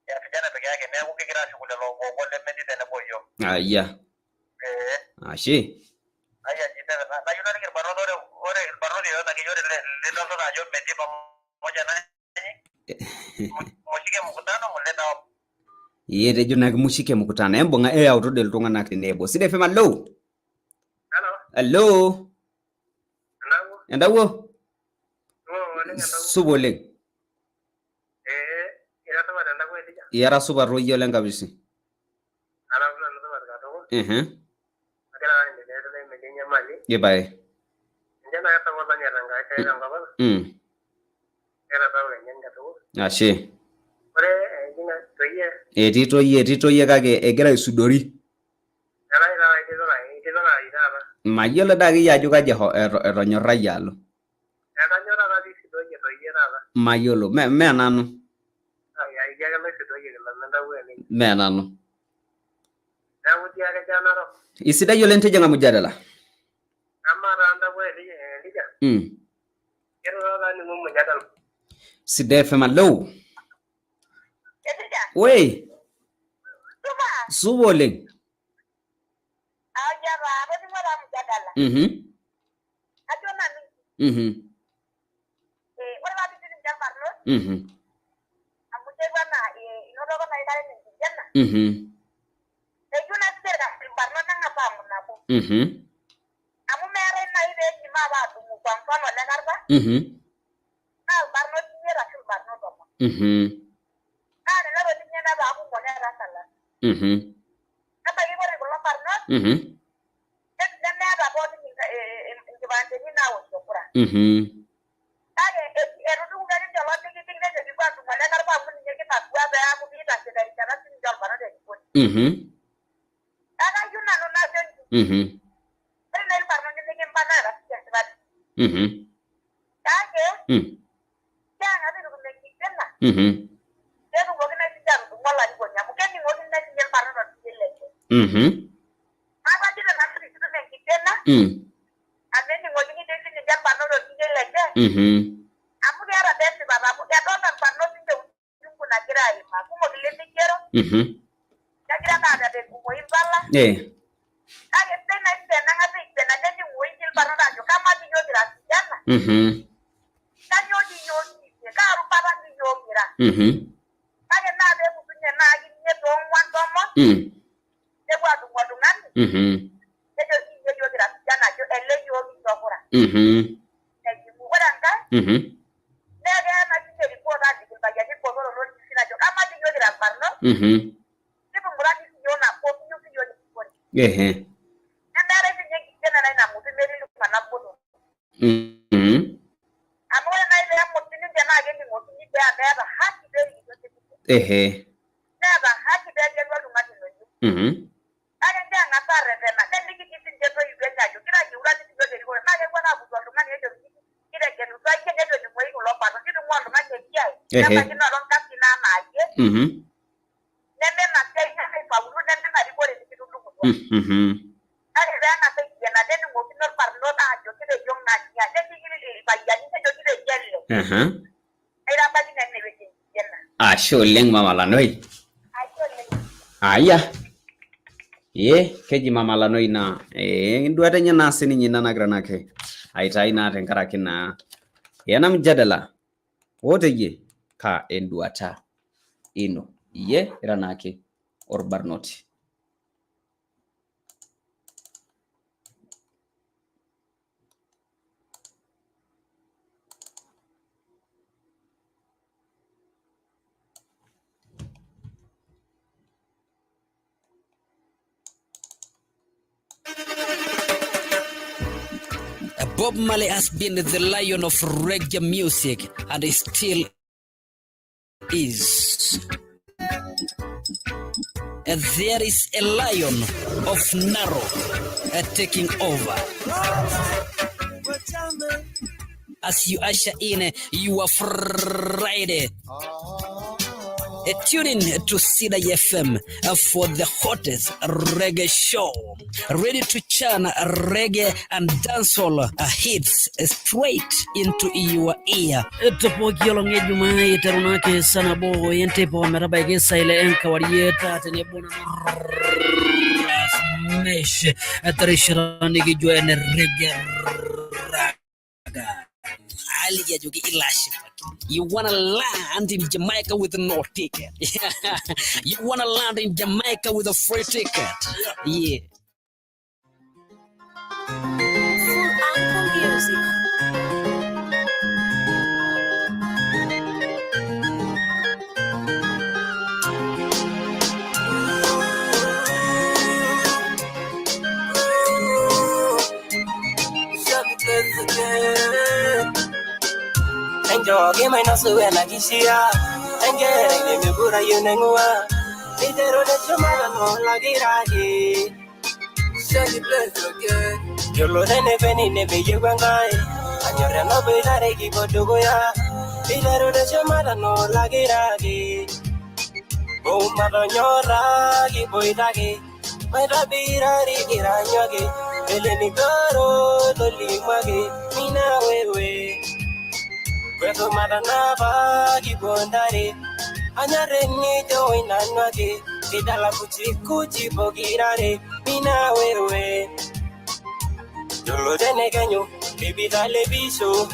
Ya vijana peke yake na yangu kigira shughuli lo ngole medi tena boyo. Aya. Ashi. Aya jitana na yule ni ore barodi yo na kijore le ndo na jo medi pamoja na mushike mkutano muleta hapo yete jona mushike mkutano embonga auto iltung'anak tenebo Sida FM low hello endawo Suboleng ira to bada ndago elija yara suba royo lenga bisi ala kuna ndo bada gato agara ndele medenya mali yebae njana yata wala nyaranga kaira ngaba era tawo nyenga to ashe ore jina toye etitoye kake egira isudori mayiolo dake yajo kaje etonyorrai alo mayiolo me nanu isidai oleng tijing'a mujadala Sida FM low we Suboleng ngani yedo kile genu sai ke yedo ni moi lo pa no kitu mwanzo ngani yai kama kina ron kasi na maje nende na kai na pa ulu nende na ribore ni kitu ndugu ari rana sai yana nende mo kino parlo na jo kile jong na ya nende kile pa ya ni jo kile jelle ira ba ni nende be jenna asho leng mama lanoi aya keji mama lanoi na nduata nyana sini nyina na granake aitai na tenkaraki na yana mjadala wote ye ka enduata ino ye ranake or barnoti Bob Marley has been the lion of reggae music and he still is. And there is a lion of Narrow taking over. As you usher in your Friday, tune in to Cedar FM for the hottest reggae show. Ready to churn reggae and dancehall hits straight into your ear. Topo kiolong Jumaa iterunake sana bo yente po meraba igesa ile enka warieta tenebona mesh atarishirani kijwene reggae raga. You wanna land in Jamaica with no ticket? You wanna land in Jamaica with a free ticket? Yeah. Full Uncle Music. Enjoy my nasu and Akishia. And getting the Buddha Yunengua. Little that your mother no lagiragi. Shaggy bless again. Your Lord and Ebony never you and I. And you're an obey for Dugoya. Little that your mother no lagiragi. Oh, mother, your ragi boy dagi. My rabira rigiranyagi. Eleni garo, Loli Magi, Mina wewe. Kweto madanaba kibondare anyareni joina nwage kidala kuchi bogirare mina wewe jolo dene ganyo bibi dale bisho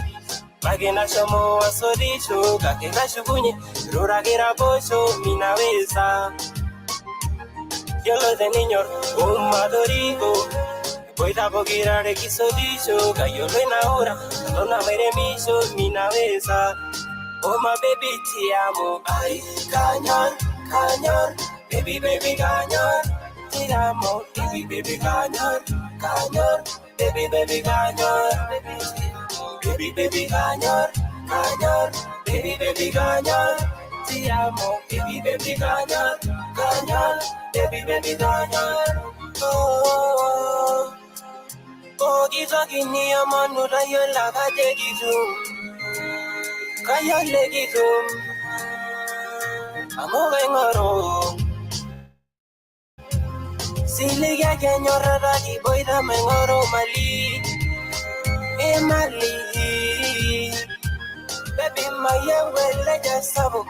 bagena shomo asodisho kakena shugunye ruragira bosho mina weza jolo dene nyor madorigo Poida bogirare kisodisho kayolo inaura Dona mere misho minaweza Oh my baby ti amo Ay kanyor Baby kanyor Ti amo Baby kanyor Baby kanyor Baby kanyor Baby kanyor Ti amo Baby kanyor Baby kanyor Oh, Gizagini, a man who I like a degizum. Kaya legizum. I'm moving around. Silly again, your radi boy, the mangoro mali. Emali. Baby, my young well, let us sabo.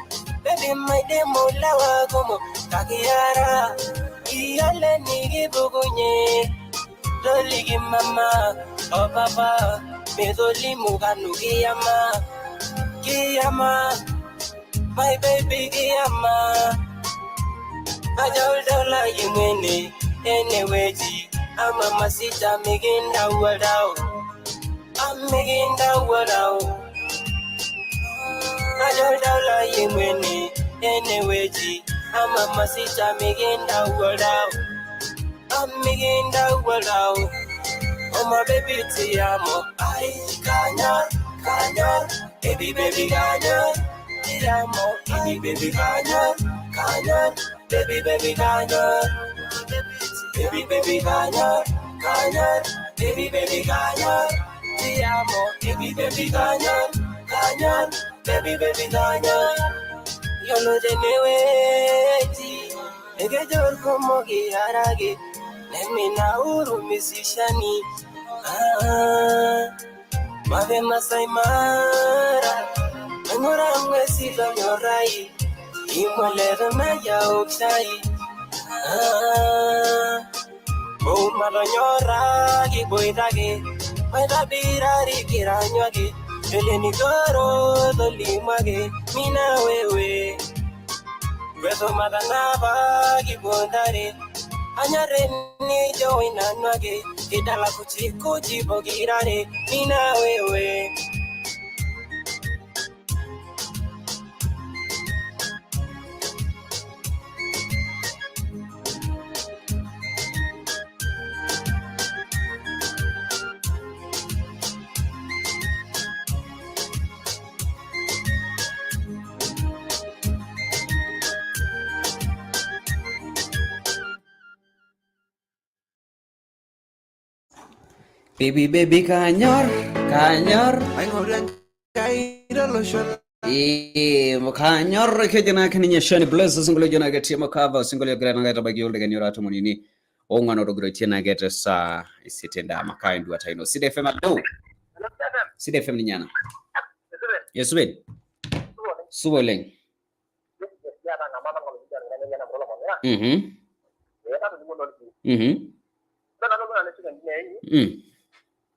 Baby, my demo lawa como. Takiara. Iale nigi bugunye. Loligi mama, oh papa, medoli muganu kiyama, my baby kiyama. Ajawdola yimene, anyway, I'm a masita making the word out. I'm making the word out. Ajawdola yimene, anyway, I'm a masita making the word out. I'm making the world out. Oh my baby, ti amo. Ay, kanyor, baby kanyor. Ti amo, baby kanyor, baby kanyor. Baby kanyor, baby kanyor. ti amo, baby kanyor, kanyor, baby kanyor. Yo lo teneweti, egejor como giarage, nemina urumisishani. Mave Masai Mara, Mangora Mwesi Donyorai, Imolera Naya Oksai. Oh, Madonyora, Giboidage, Madabirari Kiranyage, Elenigoro, Dolimage, Mina Wewe, Brezo Madanava, Gibondare, Anyareni Joinanage, Idala Kuchi Bogirare, Mina Wewe. Baby kanyor kanyor kejana kaninya shani bless single jona gati makava single grana ngata bagiyolde ganyo rato munini ongano do grotiena gete sa isitenda makaindu wataino Sida FM do Sida FM nyana yes ben suweleng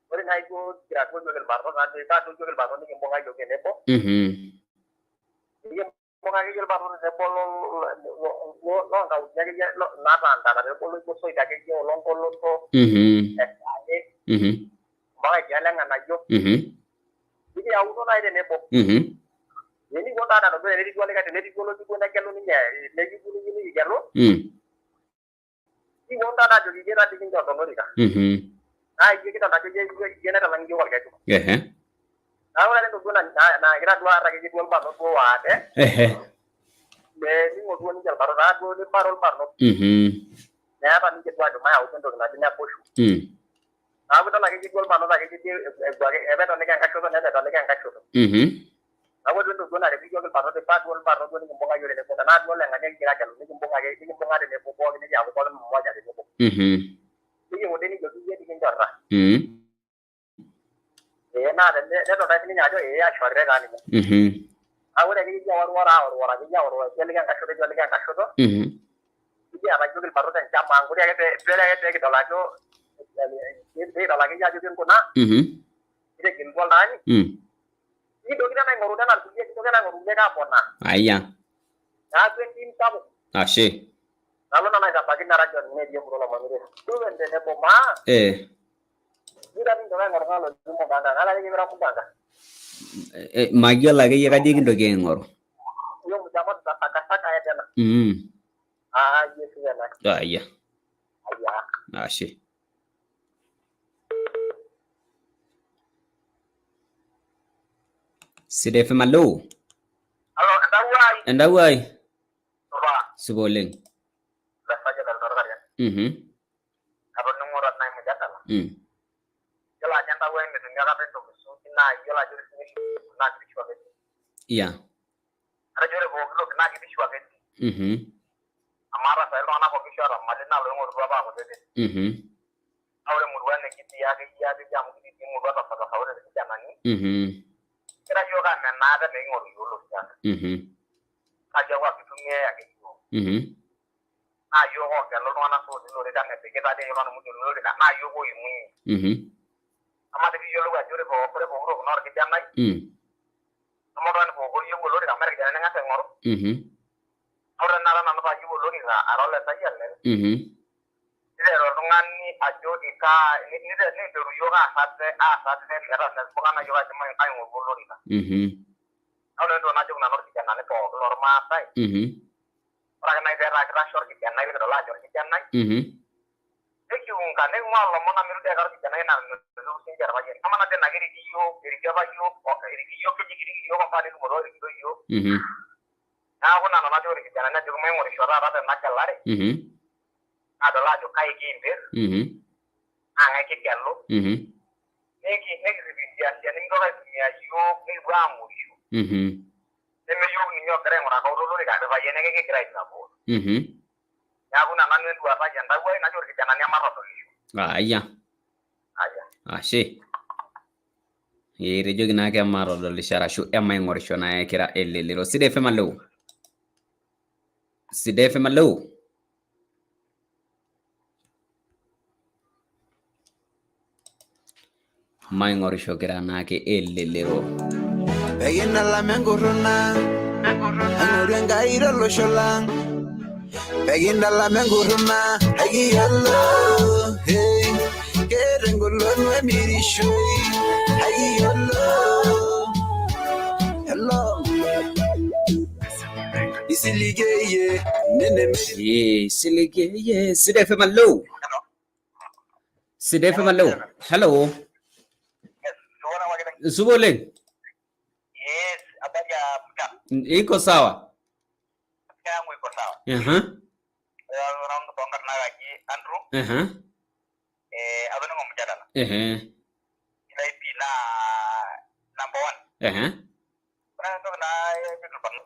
Ore naiko kirato jokel barro ngate ta jokel barro ni mbonga joke nepo. Iya mbonga jokel barro nepo lo nga unyage lo nata antara nepo lo so idake ki olong kolo to. Mbonga jala ngana jo. Iki ya uno na ide nepo. Yeni go ta do eri go le ka tele go lo go na kelo ni ne le gi bulu ni gelo. Iki go ta da jo gi ra tikin do no rika. Iki kita tak kerja juga jenis orang jual gitu. Nah, orang itu guna, nah kira dua orang kerja jual baru dua deh. Jadi mau jual jual baru dah jual baru. Nah, apa nih jual cuma ya untuk nanti nak push. Nah, betul lagi jual baru lagi kerja, bagi event orang yang kasut, nanti orang yang kasut. Nah, betul tuh guna kerja jual baru depan jual baru jual kumpul aja deh. Nah, jual yang aja kira kalau ini kumpul aja deh, kumpul ini jauh kalau mau jadi kumpul. Ini udah nih jadi bikin jorah. Na dan dia tuh tadi ni aja ya syarre kan ini. Aku dah kerja orang jadi kan kasut. Jadi apa juga baru dan jam aku dia kata kita lagi dia lagi jadi kan kuna. Dia gimbal dah ni. Ini dua kita naik ngurudan aku dia kita naik ngurudan apa na? Ayah. Nah, tu tim kamu. Ashe. Kalau nama kita bagi narajon ini dia mula mandir. Tu benda poma. Kita ni orang orang lalu cuma kanda. Nala ni kita orang kanda. Magia lagi ya kaji kita geng ngor. Yang zaman kata kaya dia nak. Yes dia nak. Iya. Ashe. Sida FM halo. Halo, Andawai. Suboleng. Saja dan saudara ya. Kalau nunggurat naik menjata lah. Jelas yang tahu yang itu nggak ada itu mesti naik jelas jadi sini naik di suatu. Iya. Ada jadi bohong lo naik di suatu. Amara saya lo anak kopi syarab, macam mana lo ngurus berapa aku jadi. Awalnya muruan nih kita ya jam kita muruan apa awalnya di zaman ini. Kira juga kan nada nih ngurus dulu kan. Aja waktu itu ya gitu. Ayo kok kalau lu anak tuh dulu kita ngerti kita ada yang orang muncul dulu kita ayo kok ini. Sama tadi juga lu aja udah bawa nor kita naik. Sama orang bawa yang dulu di kamar kita nengah tengor. Orang naran pagi dulu nih lah, arolnya saja nih. Jadi orang ini ajo ika ini dulu juga saatnya era dan bukan aja cuma yang kayu dulu nih lah. Orang itu aja nor kita nane kok normal say. Orang naik daerah kerasor kita naik itu lah jor kita naik. Jadi kan yang malam mau ngambil daerah kita naik nang terus sinjar aja. Kamu nanti nagi di Jawa Rio ke apa di rumah Rio. Nah aku nana nanti orang kita naik juga mau suara rata nak jalan. Adalah juga kayak gini. Angai kita lo. ribisia ni ndoka ya yo ni ramu yo neme yo ni yo kare ngora ko ro ka ba yene ke kira ina bo ya kuna manu ndu apa janda wo na jor kijana ni amaro to yo aya ashe yere jogi na ke amaro do lishara shu emma ngorisho na kira elelero side fe malo mai ngorisho kira na ke elelero begina la menguruna anurenga iro lo sholang begina la menguruna ayiyalo hey kerengolo nwe mirishui ayiyalo hello isiligeye nene isiligeye side fe malo hello Subole. Yes, abaja mka. Iko sawa. Kama iko sawa. Round bonga na gaji Andrew. Abana mjadala. Ila ipi na number 1. Kuna ndo na bitu pano.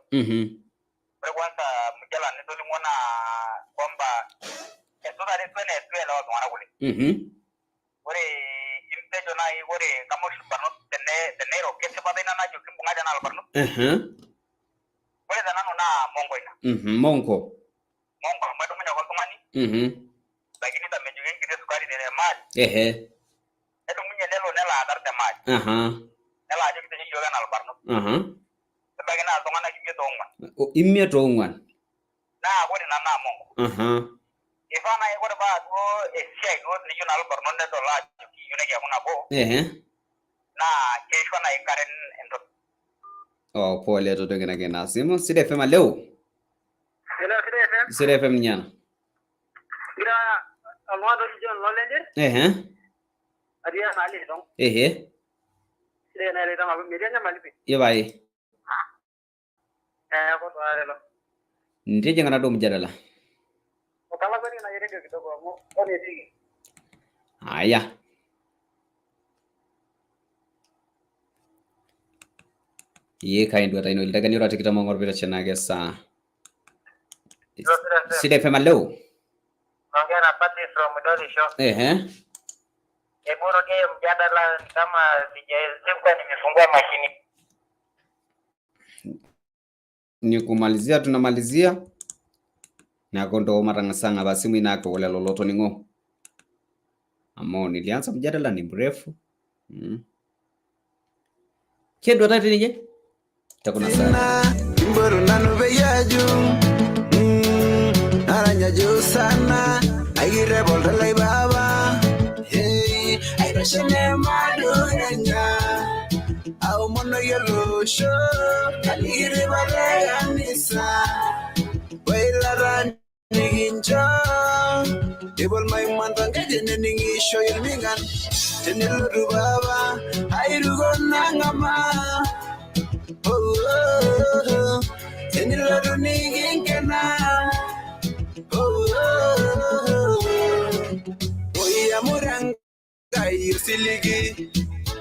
Kwa kwanza mjadala ni tuli muona kwamba esoda reswene twela wa mwana kule. Ore impejo na ore kama shubano tenero kese padena na joki bungaja na albarno ore danano na mongo ina mongo mado manya kwa tumani lakini ta mejugen kide sukari ne mad eto munya lelo nela adarte mad nela ajo kide yoga na albarno tabagi na tongana imme to ngwan na ore na mongo ifana ore ba do esi no ni yo na albarno ne to la joki yune ya kuna bo na kesho na ikaren endo pole to dogena gena simo side fema leo side fem nyana ira alwado jon lolende adia mali dong side na le tama mirianya malipi yebai ko to arelo ndije ngana do mjadala kama bani na yere kidogo mo one tiki haya ye kaindu ataino ilidagani ora tikita mongor bila chenage sa side fema leo ongea na Pati from Dori Show eboro ke mjadala kama sijaisimka nimefungua mashini ni kumalizia tunamalizia na kondo marangasanga basi mwina ko wala loloto ningo amo nilianza mjadala ni mrefu kendo tati nije takuna sana mboro nanu beyaju aranya jo sana ayire bolale baba hey ayroshene madurenya au mono yelo sho alire bale anisa wailaran niginjo ibol mai mantanga jene ningisho yirmingan tenelo rubaba ayrugo nangama tenelo runigingena oya muranga yusiligi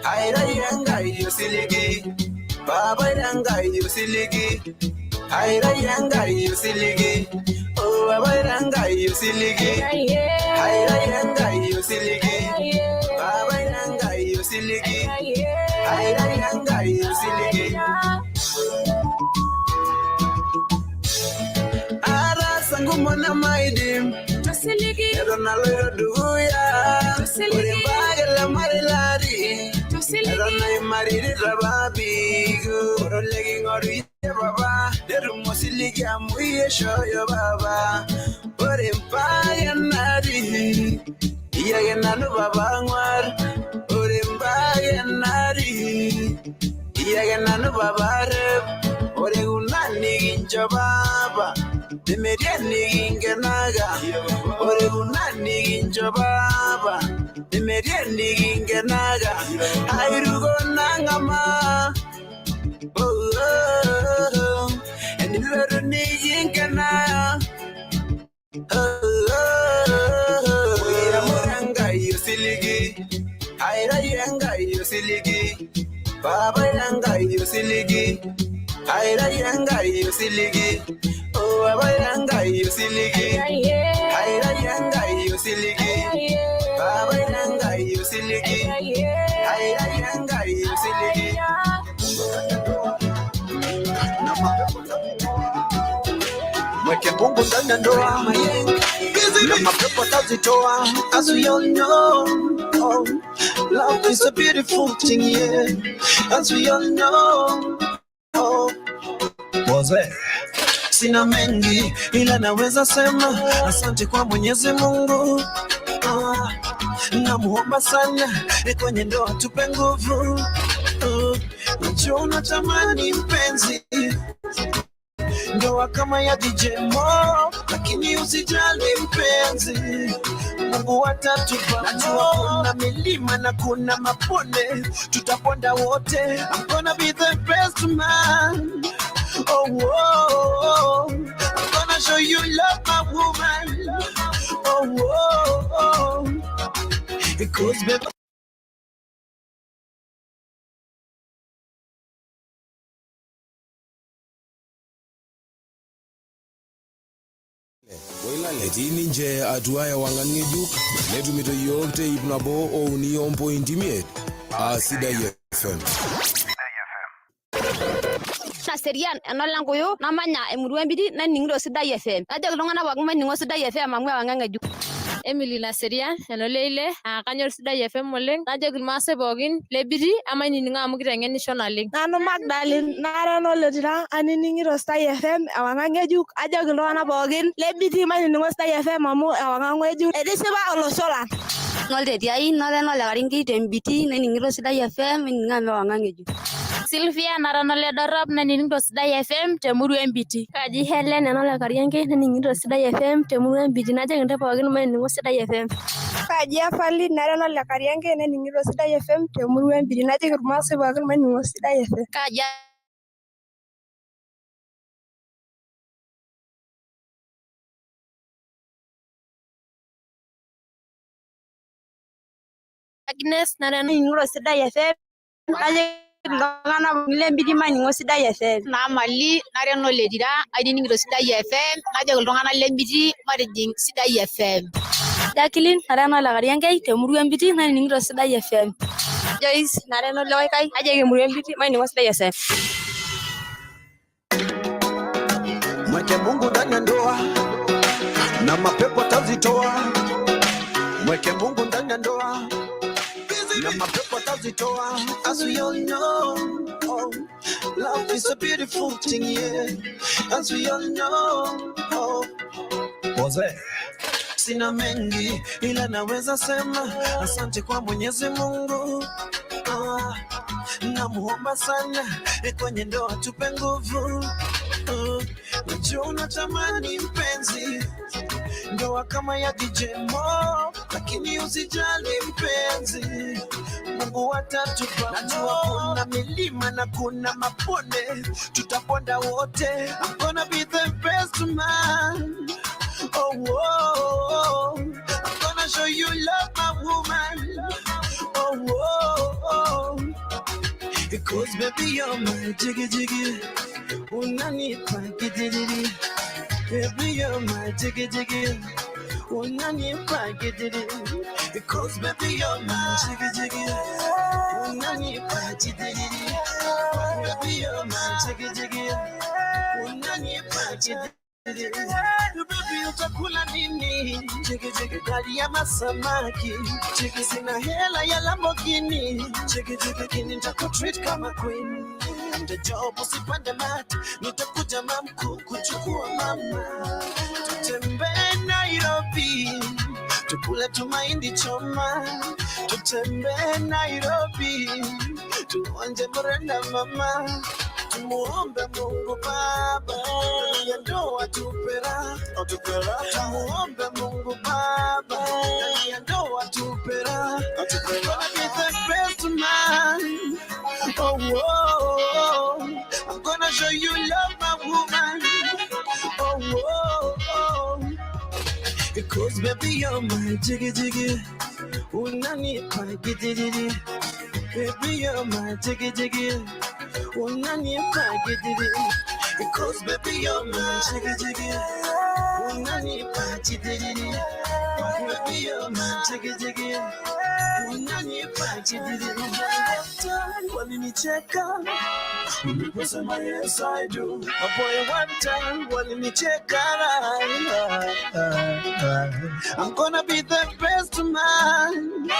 ayra yanga yusiligi baba yanga yusiligi ayra yanga yusiligi oh baba yanga yusiligi ayra yanga yusiligi baba yanga yusiligi ayra yanga yusiligi ara sangu mona maidim tusiligi ronaldo duya tusiligi bagala marilari tusiligi ronai mariri rababi gorolegi ngori baba deru mosiligi amuye shoyo baba ore mpaya nari iyage nanu baba ngwar ore mpaya nari iyage nanu baba rep ore unani ginjo baba demeriani gingenaga ore unani ginjo baba demeriani gingenaga ayrugo nangama and the little nigga we are Moranga, you silly, Aira yanga yusiligi. Baba yanga yusiligi. Aira yanga yusiligi. Oh, baba yanga yusiligi. Aira yanga yusiligi. Baba yanga yusiligi. Aira yanga yusiligi. Mweke Mungu ndani ya ndoa, na mapepo tazitoa. As we all know, oh, love is a beautiful thing, yeah. As we all know, oh, sina mengi ila naweza sema asante kwa Mwenyezi Mungu. Namuomba sana kwenye ndoa tupe nguvu. Najua unatamani mpenzi ndoa kama ya DJ Mo, lakini usijali mpenzi, Mungu atatupa. Najua kuna milima na kuna mabonde, tutaponda wote. I'm gonna be the best man. Oh, oh, oh. I'm gonna show you love, my woman. Oh, oh, oh. Because baby, Wela letini nje atuaya wangange juk letu mito yokte ipnabo o uniompo intimiet Asida FM. Serian enolango yo namanya emurua mbidi na ningiro Sida FM. Ajo longana baguma ningo Sida FM amwe wangange juk. Emily Naserian enoleile kanyor Sida FM oleng. Ajo gilmase bogin lebidi amani ninga amukitengenisho naleng. Nanu Magdalene nara no letira ani ningiro Sida FM wangange juk. Ajo gilwana bogin lebidi mani ningo Sida FM amu wangange juk. Edisiba olosola. Nolde tiai nole garingi tembiti na ningiro Sida FM ninga me wangange juk. Sylvia naranole dorop na ningiro Sida FM temuru mbiti. Kaji Helen enole karienge na ningiro Sida FM temuru mbiti. Naje ngende bogin mani ningo Sida FM. Kaji Afali naranole karienge na ningiro Sida FM temuru mbiti. Naje ngurmase bogin mani ningo Sida FM. Kaji Agnes naranole ningiro Sida FM. Naje ngana bule mbidi mani ningo Sida FM. Na mali nareno ledira aidi ningiro Sida FM. Naje ngana lembidi marijing Sida FM. Jacqueline nareno lagarienge temuru mbidi na ningiro Sida FM. Joyce nareno loikai aje ngemuru mbidi mani ningo Sida FM. Mweke Mungu ndani ya ndoa na mapepo tazitoa. Mweke Mungu ndani ya ndoa na mapepo tazitoa. As we all know, oh, love is a beautiful thing, yeah. As we all know, oh, sina mengi ila naweza sema asante kwa Mwenyezi Mungu. Namuomba sana kwenye ndoa tupe nguvu. Najua unatamani mpenzi ndoa kama ya DJ Mo, lakini usijali mpenzi, Mungu atatupa. Najua kuna milima na kuna mabonde, tutaponda wote. I'm gonna be the best man. Oh, oh, oh. I'm gonna show you love, my woman. Oh, oh, oh. Because baby you're my jiggy jiggy. Unanipa kidiri. Baby you're my jiggy jiggy. Unanipa kidiri. Because baby you're my jiggy jiggy. Unanipa kidiri. Baby you're my jiggy jiggy. Unanipa kidiri. Baby utakula nini? Jiggy jiggy gari ya masamaki. Jiggy sina hela ya Lamborghini. Jiggy jiggy kini nitakutreat kama queen. The job usipande mat, nitakuja mamku kuchukua mama. Tutembee Nairobi, tukule tumaindi choma. Tutembee Nairobi, tuonje mrenda mama. Tumuombe Mungu Baba, ya ndoa tupera. Tumuombe Mungu Baba, ya ndoa tupera. Gonna be the best man. Oh, oh, oh. I'm gonna show you love, my woman. Oh, oh, oh. Because baby you're my jiggy jiggy. unanipa gidiri. Baby, you're my jiggy jiggy. Unanipa gidiri. Because baby, you're my jiggy jiggy. Unanipa gidiri. Baby, you're my jiggy jiggy. Unanipa gidiri. Walinicheka. Uliposema yes I do. My boy one time walinicheka. I'm gonna be the best man.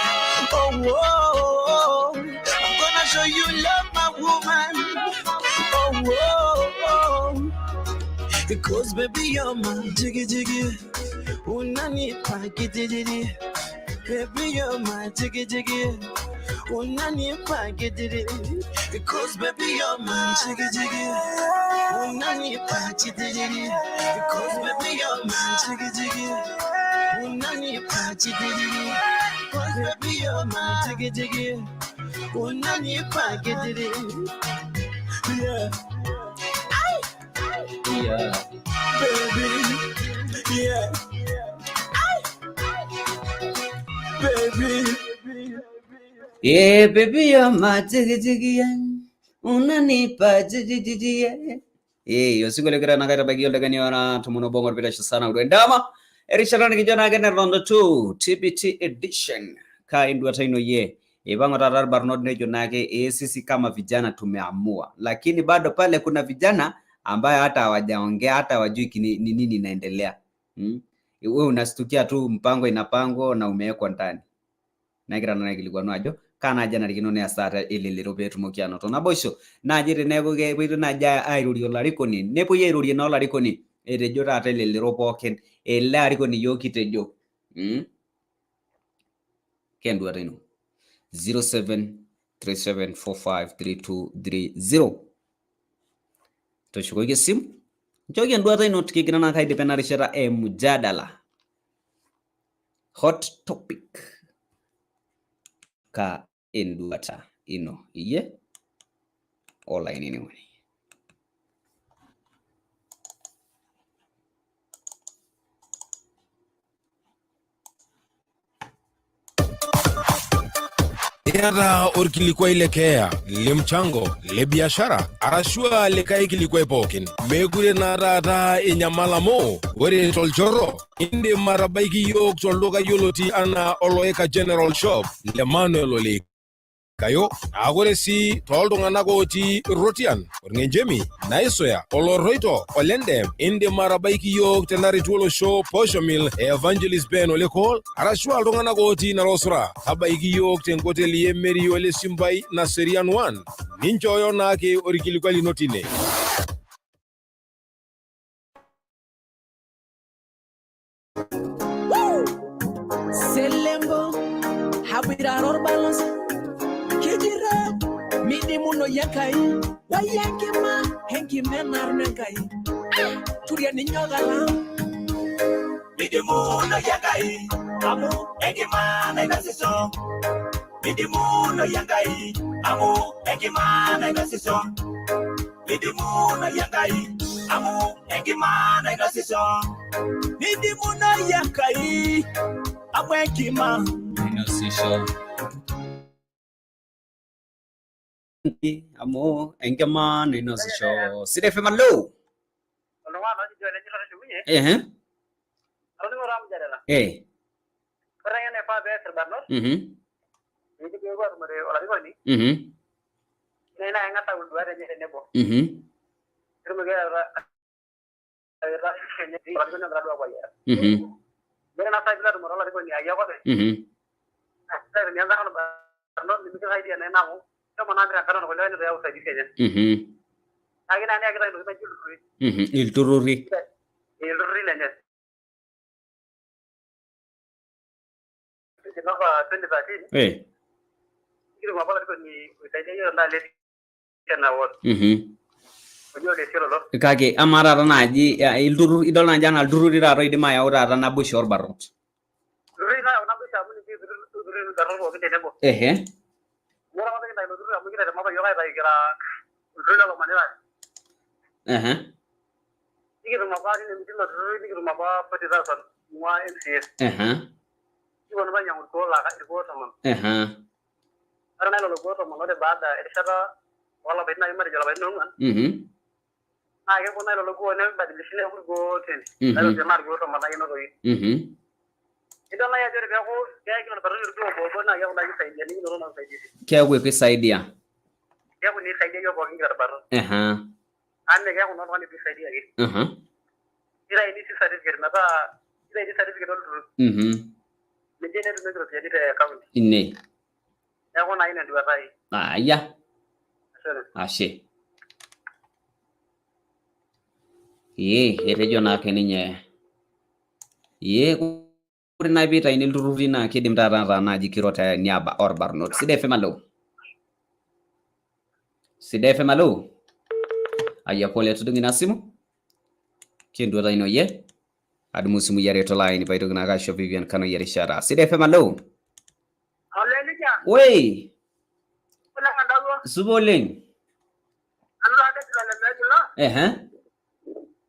Oh, oh, I'm gonna show you love, my woman. Oh, because baby you're my jiggy jiggy. Unanipa gidiri. Baby you're my jiggy jiggy. Unanipa gidiri. Because baby you're my jiggy jiggy. Unanipa gidiri. Because baby you're my jiggy jiggy. Unanipa gidiri. Because baby you're my jiggy jiggy. Unanipa gidiri. Yeah. Yeah. Baby. Yeah. Baby. Yeah, baby, you're my jiggy jiggy. Unanipa jiggy jiggy. Yo siku lekera nakaita bagio legani wana tumuno bongo bila sana urendama. Erisharani kijana agene round 2 TBT edition. Ka indua taino ye. Ibango tarar barnod nejo nage sisi kama vijana tumeamua. Lakini bado pale kuna vijana ambayo hata hawajaongea hata wajui ni nini inaendelea. Wewe unastukia tu mpango inapangwa na umewekwa ndani. Nagira na kilikuwa najo kana jana likinone asata ililiro betu mukiano to nabosho najire nego ge bitu naja airurio larikoni nepo yerurio no larikoni etejo tata ililiro poken elarikoni yokitejo kendu atino 0737453230 toshuko simu njoki ndu atino tikikina na kaide penarishara mujadala hot topic ka enduata ino iye online anyway. Yada orkilikwa ilekea, le mchango, le biashara, arashua lekai kilikwa ipokin. Megure na rata inyamala mo, were tolchoro. Inde marabaiki yok toldoka yoloti ana oloeka general shop, le manuel ole. Kayo, agore si toldo nganagoti rotian, orngenjemi, naisoya, oloroito, olendem, inde marabaiki yok tenari tuolo show, posho mil, evangelist ben ole call, arashua aldo nganagoti na rosra, habaiki yok tengote liye meri ole simbai na serian one, ninjoyo nake orikilikwali notine. Selembo, habira ror balance. Kijira, midi muno yakai, wayangi ma, hengi menar nekai. Turia ninyo galam. Midi muno yakai, amu, hengi ma na inasiso. Midi muno yakai, amu, hengi ma na inasiso. Midi muno yakai, amu, hengi ma na inasiso. Midi muno yakai, amu, hengi ma na inasiso. Amo engeman inosho side fema low il tururi lenye kake amara naji il tururi idol na jana il tururi raro idima ya ora na bushor barot Iwan banyak urkola irkota man. Karena lo urkota man ada bada ershada wala bedna imar jala bedna man. Ah ya pun lo go ne badi disini urkoten. Lalu jamar urkota man ayo no. Ida na ya jere ko kaya kilo baru urko na ya udah saidia ni no na saidia. Kaya gue saidia. Ya pun ni saidia yo boking baru. Anne kaya ko no ni saidia gitu. Ira ini si certificate na ba ira ini certificate dulu. Menjadi itu jadi account. Ini. Ya ko na ina dua tai. Ah ya. Ashe. Rejo na keninye. Kurina bita ini lururina kidim rana ji kirota nyaba or barnot. Sidefe malo. Aya pole tudungi nasimu. Kindo ino ye. Adu musimu yare to line pa itugna ga show Vivian kano yare shara. Sidefe malo. Hallelujah. Wey. Wala kandago. Suboling. Anu ada kala mejulo.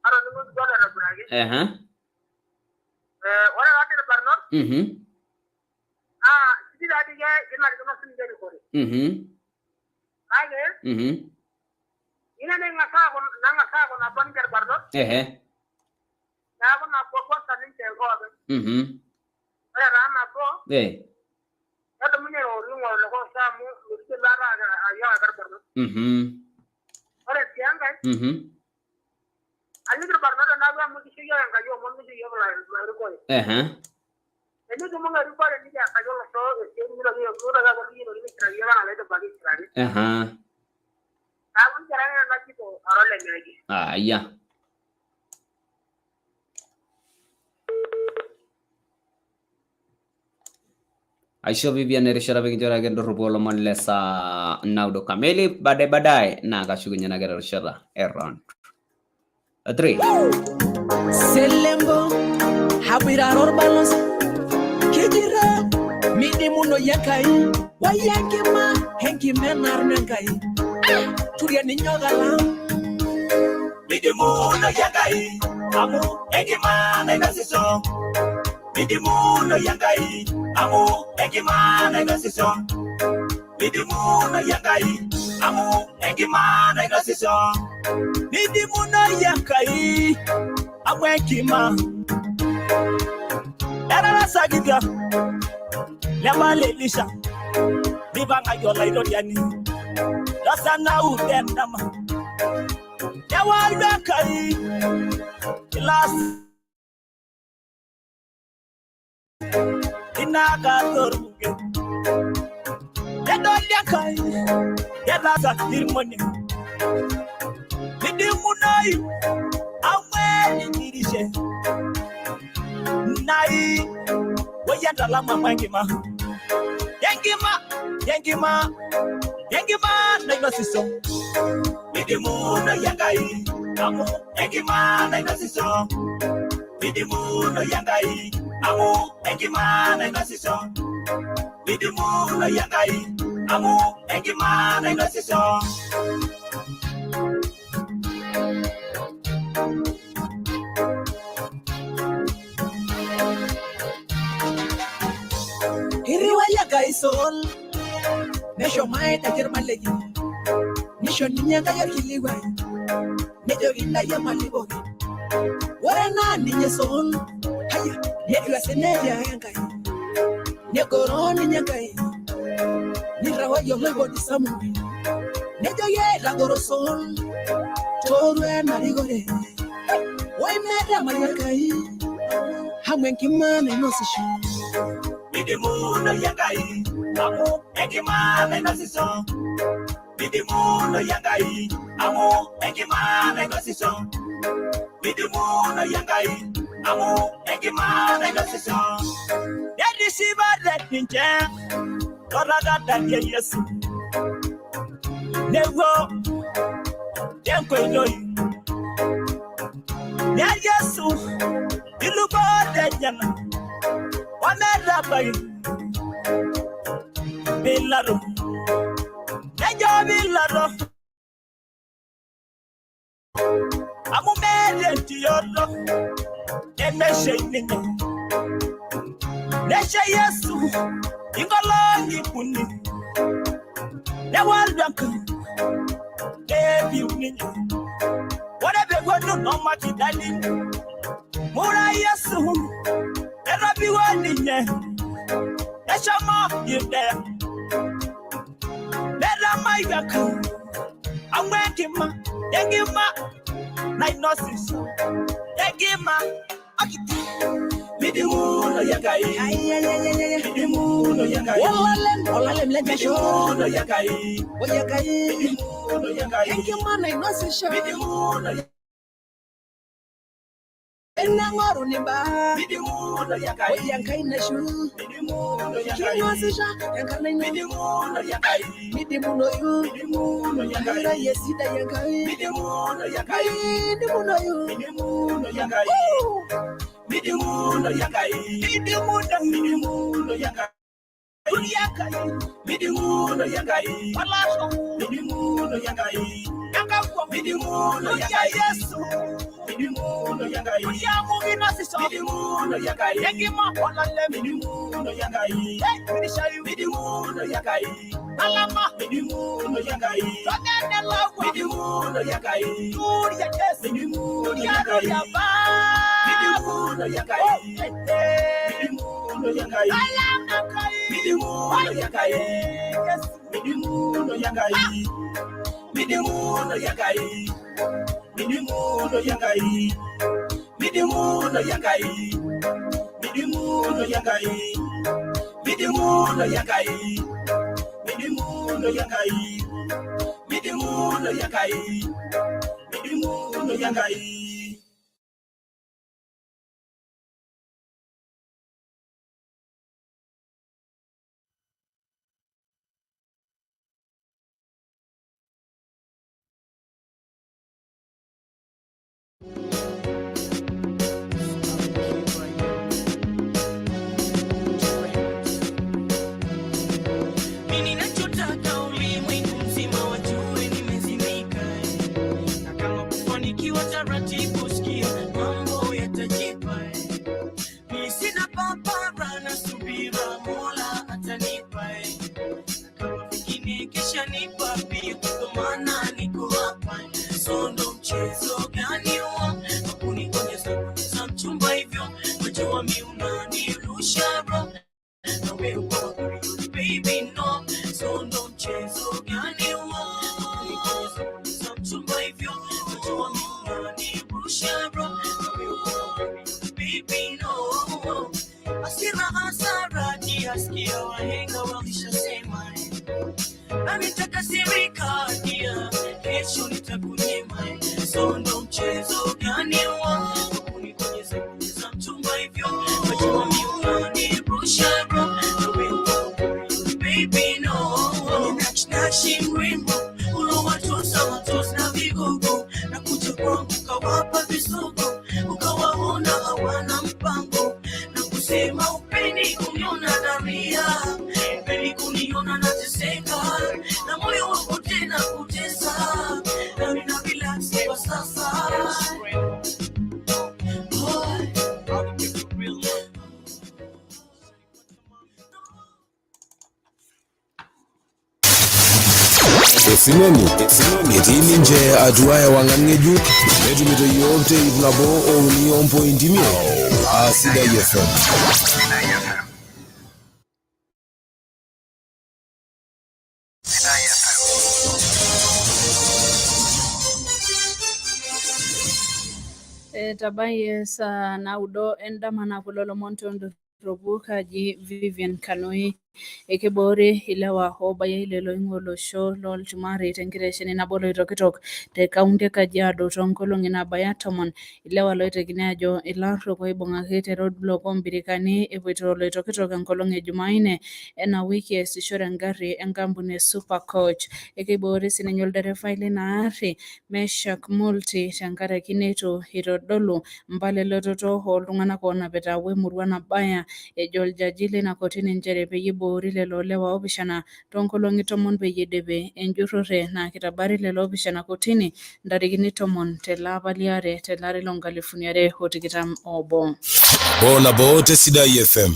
Aro numu dola rabunagi. Wala ate barnot. Ah, sidi adi ge ina ko sun jeri ko. Age. Ina ne ngasa ko na ban jar barnot. Ya ko na ko tanin te ko age. Rama ko. Ada munye ro lo ko samu urke lara ayo agar barnot. Ore tianga. Ali dur barnot na ba mu kisi yo nga yo mon mi yo la ko. Ini cuma nggak lupa dan tidak kayak lo so, jadi lagi udah gak begini ini terakhir lah itu bagi terakhir. Kamu caranya lagi tuh orang lagi. Ah iya. Aisho Vivian erishara bigijora gendo rubolo manlesa naudo kameli badai na kashugunya nagara rishara around 3 Selembo habira balance Kejira, midi muno yakai, wayakima, henki menar menkai. Turia ninyo galam. Midi muno yakai, amu, henki mana nasiso. Midi muno yakai, amu, henki mana nasiso. Midi muno yakai, amu, henki mana nasiso. Midi muno yakai, amu henki mana. Era sagida lema lelisha bibanga yola idodiani dasa na udendama ya walbe kai las inaga tormuge ya dolia kai ya dasa dirmoni bidi munai amwe nirishe nai wayanda lama mangima yengima na inosiso bidimu na yangai amu yengima na inosiso bidimu na yangai amu yengima na inosiso bidimu na yangai amu yengima na inosiso Iriwaya gaisol Nesho mai tajir malegi Nisho ninya kaya kiliwai Nejo ina ya malibogi Warana ninya sol Haya, nejo aseneja yangai Negoro ninya kai Nirawa yomego di samui Nejo ye lagoro sol Torwe narigore Wai mera mariakai Hamwen kimane nosishu Bidimuno yangai, amu engimana inasiso. Bidimuno yangai, amu engimana inasiso. Bidimuno yangai, amu engimana inasiso. Yadi siba let ninja, koraga danye yesu. Nevo, yanko inoi. Ya yesu, ilubo denyana. Wamera bayi Bilaro Nejo bilaro Amu mere tiyoro Emeshe ninyo Nesha Yesu ingolongi kuni ne waldanka debi uninyo whatever go no makidali mura Yesu erabi waninye nesha ma yinde lera maigaka amwekima yengima diagnosis yengima akiti midimuno yakai midimuno yakai olale mlegesho yakai oyakai midimuno yakai yengima diagnosis midimuno enangoro nimba midimuno yakai oyakai nashu midimuno yakai diagnosis yakai midimuno yakai midimuno yu midimuno yakai yesida yakai midimuno yakai midimuno yu midimuno yakai midimuno yakai midimuno yakai yakai midimuno yakai alaso midimuno yakai yakakwa midimuno yakai Yesu midimuno yakai yamu binasiso midimuno yakai yengima walale midimuno yakai minishayu midimuno yakai alama midimuno yakai togene lawa midimuno yakai turi ya Yesu midimuno yakai midimuno yakai midimuno yakai alama kai midimuno yakai Yesu midimuno yakai midimuno yakai midimuno yakai midimuno yakai midimuno yakai midimuno yakai midimuno yakai midimuno yakai midimuno yakai Esineni etini nje aduaya wangangeju letu mito yote itlabo o point mio Sida FM. Tabaye sa naudo endamana kulolo montondo robuka ji Vivian Kanoi ekebore ilawa hoba ya ilelo ingolo show lol tumare tengiresheni na bolo itokitok te kaunti Kajiado tonkolongi na bayatomon ilawa loite ginajo ilaro ko ibonga kete road block ombirikani epwito lo itokitok enkolongi Jumaine ena wiki esishore ngari engambune super coach ekebore sinenyol derefa ile na ari Meshak multi shankara kineto hirodolu mbale lototo holdungana kona beta we murwana baya ejol jajile na kotini njere peye bori lelo lewa obishana tonkolongi tomon peye debe enjurore na kitabari lelo obishana kotini ndarigini tomon telaba liare telari longalifuniare hotikitam obo Bona bote Sida FM.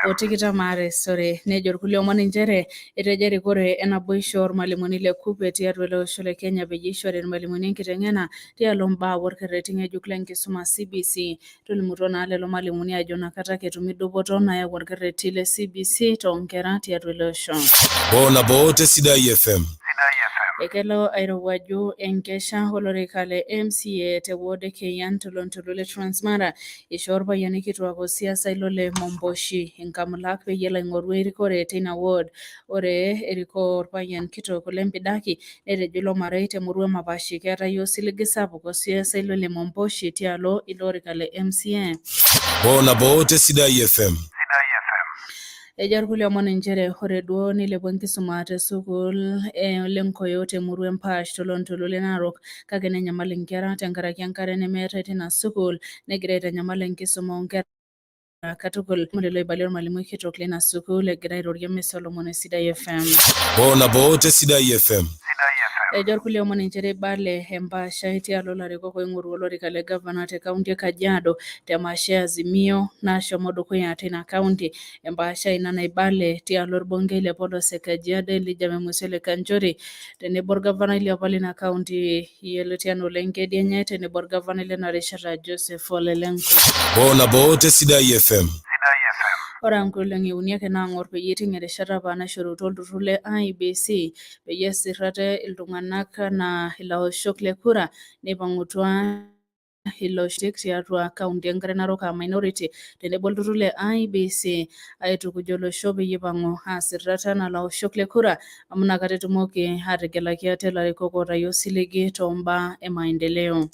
otikita mare sore nejor kulie omon inchere etejeri kore enaboisho ormalimuni le KUPPET tiatua ele osho le Kenya peyie ishori irmalimuni enkiteng'ena tialo mbaa orkerreti ng'ejuk lenkisuma CBC. Tolimutuo naa lelo malimuni ajo nakata ketumi dupoto nayau orkerreti le CBC toonkera tiatua ele osho. Bona bote Sidai FM. Ekelo airowuaju enkesha olorika le MCA te ward e Keyan Tolontolo le Transmara ishoo orpayiani kituak osiasa ilo le Momboshi inkamulak peyie elo aing'oru erikore teina ward. Ore erikoo orpayian kitok le Mpidaki netejo ilo marei temurua e Mapashi keetai osiligi sapuk osiasa ilo le Momboshi tialo ilo orika le MCA. Bona bote Sidai FM. Ejar kulie omon inchere ore duo nilepu enkisuma te sukuul Lenkoyo temurua Empash Tolontolo le Narok kake nenyamal inkera tenkaraki enkare nemeetai tina sukuul negira aitanyamal enkisuma oonkera katukul. Lelo oibalie ormalimui kitok lina sukuul egira airorie Mesa Olomon Sidai FM. Bona bote Sidai FM. Ejar kulie omon inchere ibale Empashai tialo larikok oing'oru olorika le gavana te kaunti e Kajiado temasho e Azimio nashomo dukuya tina kaunti. Empashai ina naibale tialo orbungei le Polos e Kajiado Elijah Memusi Kanchori tenebo orgavanai liapa lina kaunti yioloti enaa Ole Nkedienye tenebo orgavanai lena rishata Joseph Ole Lenku. Bona bote Sidai FM. Ore nkolong'i uni ake naang'or peyie eting erishata apa naishorutua olturrur le IEBC peyie esirrate iltung'anak naa ilaoshok le kura neipang'utua iloshek tiatua kaunti enkare Narok minority tenebo olturrur le IEBC aitukuj olosho peyie ipang'u aasirrata enaa ilaoshok le kura amu inakata etumoki aategelaki ate ilarikok ootayio osiligi toombaa e maendeleo.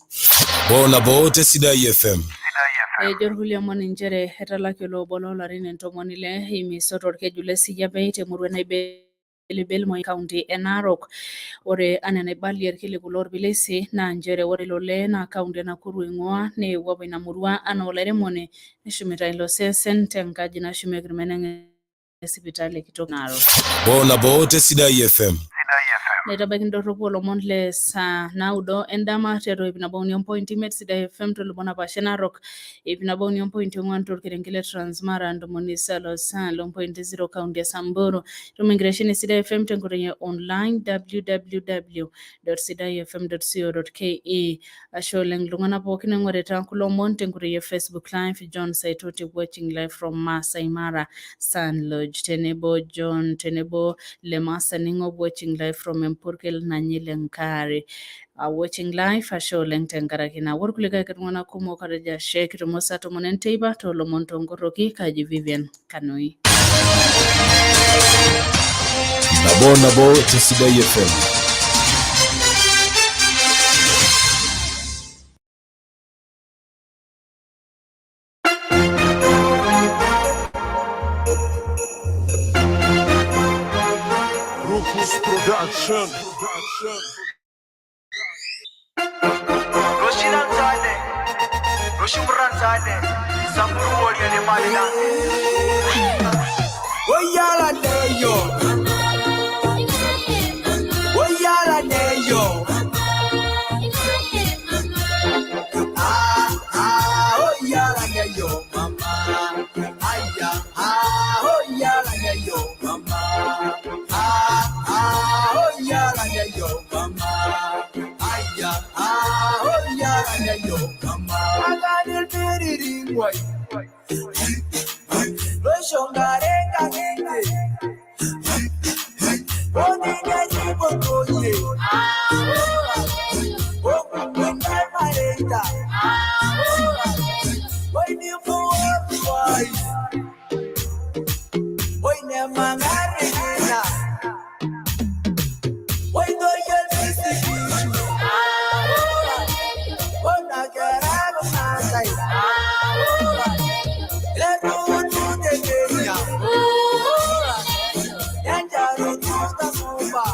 Bona bote Sidai FM. Ejor kulie omon inchere etalaki oloobo loolarin 60 imisoto orkeju le Siyapei temurua naibelibel Moi kaunti e Narok. Ore anaa enaibalie irkiliku loorpilisi naa nchere ore ilo lee naa kaunti e Nakuru eing'ua neewuo apa ina murua anaa olairemoni neshumita ilo sesen tenkaji nashumieki irmeneng'e sipitali kitok Narok. Bona bote Sidai FM. Netabaiki ndorropu olomon le saa 9 endama tiatua 101.5 Sidai FM tolomon apashe Narok 101.4 torkerenket le Transmara ntomoni salo saa 0.0 kaunti ya Samburu. Tuma ingiresheni Sidai FM tenkoitoi ya online www.sidaifm.co.ke. Ashe oleng iltung'anak pookin oing'orita kulo omon tenkoitoi ya Facebook Live John Saitoti watching live from Masai Mara Sun Lodge tenebo John tenebo Lemasa Ningo watching live from Empurkel Nanyile Nkare watching live ashe oleng tenkaraki na ore kulikae kitung'anak kumok atejo ashe kitumo saa 10 enteipa toolomon tonkoroki kaji Vivian Kanoi. Nabo te Sidai FM. Production. Roshidan Zade, Roshimran Zade, Samburu Warrior de Malina. Oyala Neyo, Oyala Neyo. Oyala Neyo, Mama. Aya, Oyala Neyo, Mama. Oyala Neyo, Mama. Aya, Oyala Neyo, Mama. I got it pretty white. Roshongarenga Genge. Oninga Jibokoye. Okunga Marenda. Waiting for twice. Waiting Mangarina. Why do you listen to me? When I get out of my life, let me do the Kenya. And I don't do the Mumba.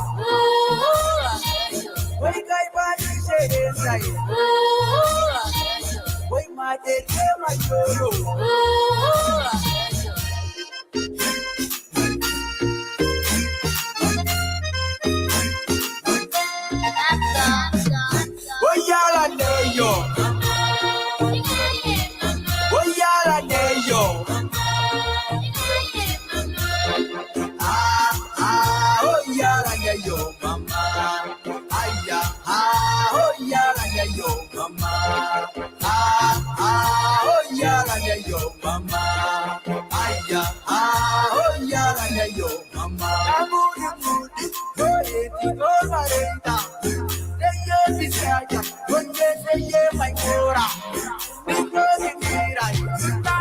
When I buy the shade inside, when my day came, I go. Oyala Neyo, Oyala Neyo, la yo mama. Aya, oh ya la yo mama. Oh ya la yo mama. Aya, oh ya la yo mama. Amudi mudi, goeti gomarenta. Deyo bisaya, donde se lleva en cora. Digo de mira, na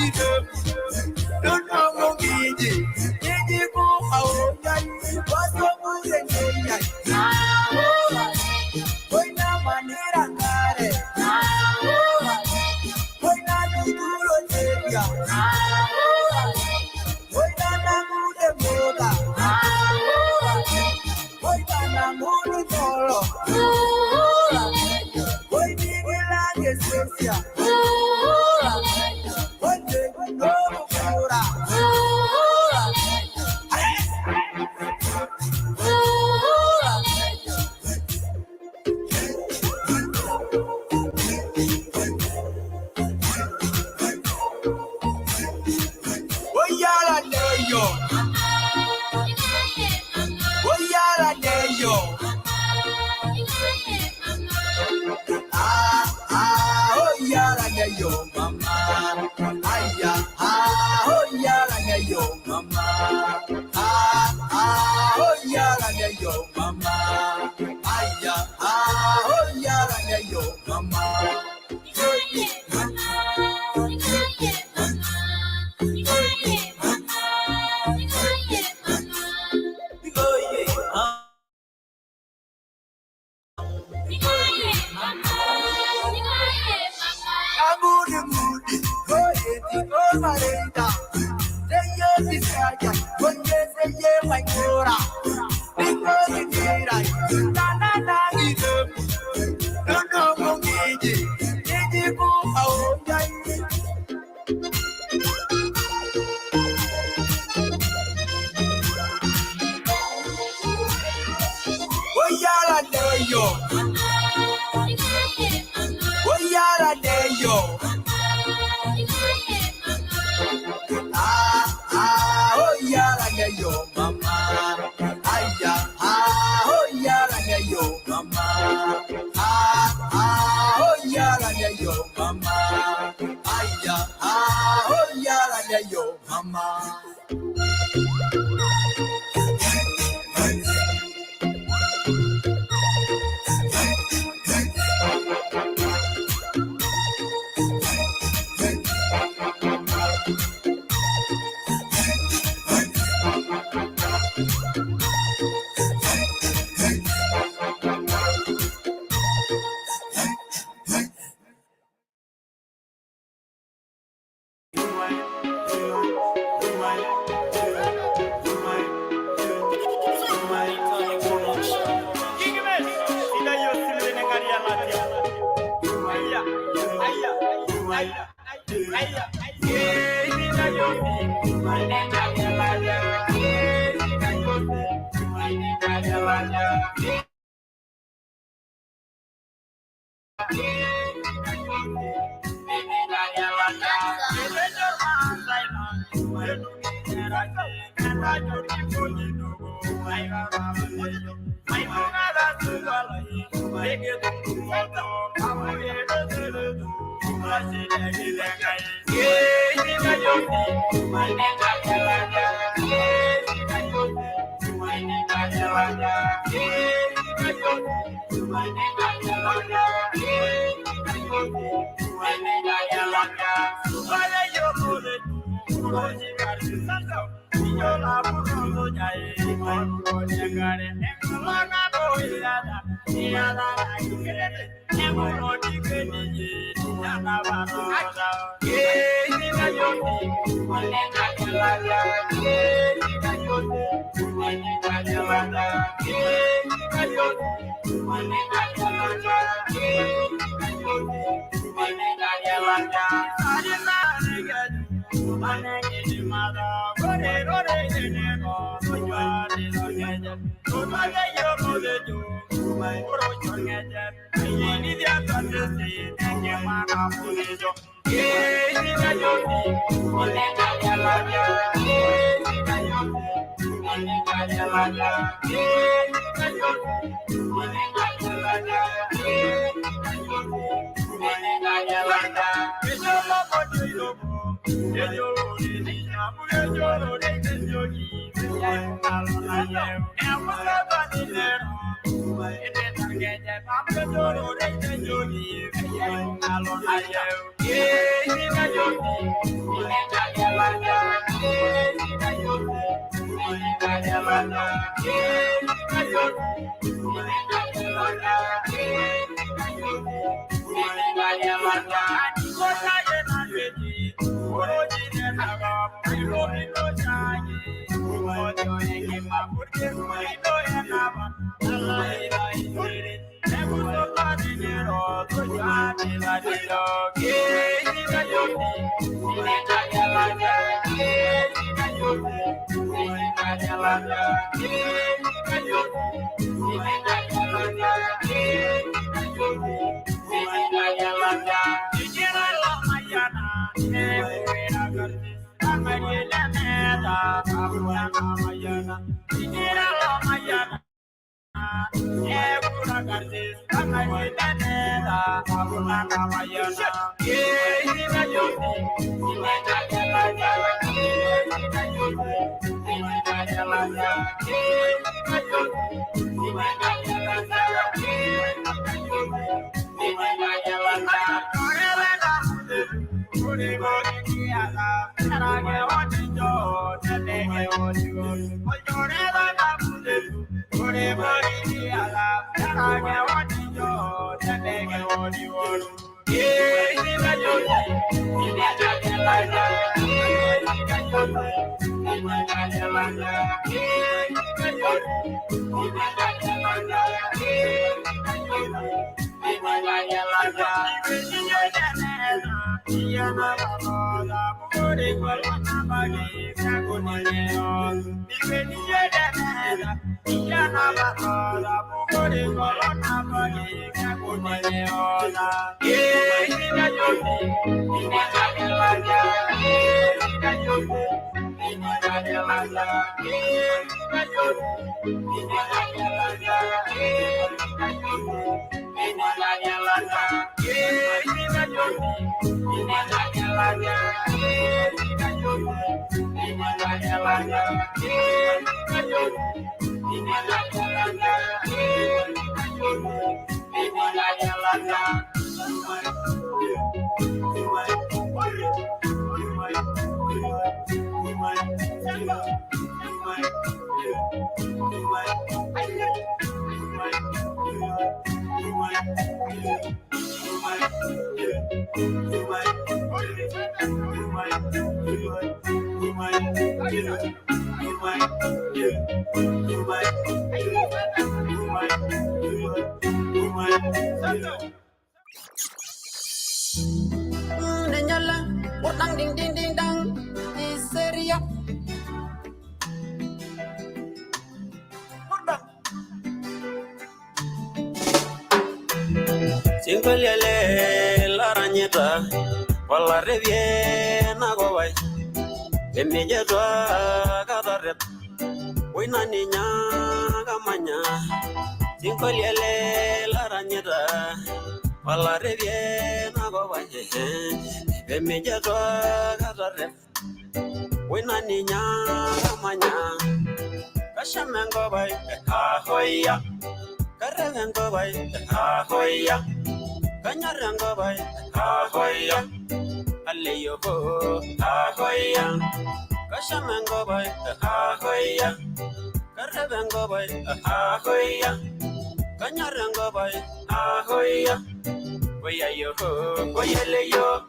ide. Don't know gigi, gigi go aoya. Waso mure ngeya. Hoy na manera ngare. Hoy na duro ngeya. Hoy na namude moda. Hoy na namude tolo. Hoy migela gesesia. Hoy te no mura. Oyala neyo. Oyala neyo. Oyala neyo mama. Aya, oyala neyo mama. Oyala neyo mama. Aya, oyala neyo mama. Amudi mudi, goeti gomarenta. Deyo bisaya, donde se lleva en cora. Digo de mira, na ide. No mungiji, gigi go aoya. Oyala neyo. Oyala neyo. Oyala neyo mama. Aya, oyala neyo mama. Oyala neyo mama. Aya, oyala neyo mama. Sinkolele la rañeta, wala reviena gobay, emille toa catarret, buena niña gamaña. Sinkolele la rañeta, wala reviena gobay, emille toa catarret, buena niña gamaña. Kashamen gobay, ahoya, karren gobay, ahoya. Kanyaranga bay, ahoya, aleyo ho, ahoya, kashamango bay, ahoya, karabango bay, ahoya, kanyaranga bay, ahoya, oyayo ho, oyeleyo,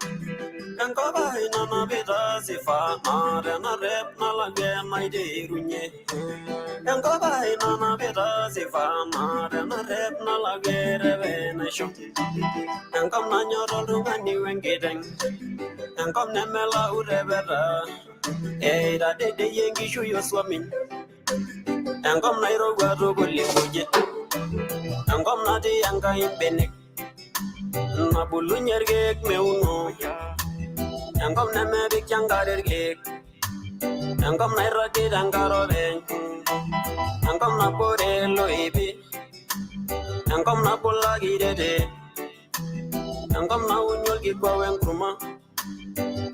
kango bay nana beda sifa, na rep na lage mai de runye, kango bay nana beda sifa, na rep na lage reve na shum. Angkom na nyoro rungani wengedeng, angkom nemela urebera, da de yengi shuyo swamin, angkom na irogwa rogoli boje, angkom na de anga imbenek, na bulu nyergek meuno, angkom na mebik yangarergek, Angom na roki dangaro ben. Angom na pore loibi. Angom na pula gidede. Angom na unyol ki kwa wenkruma.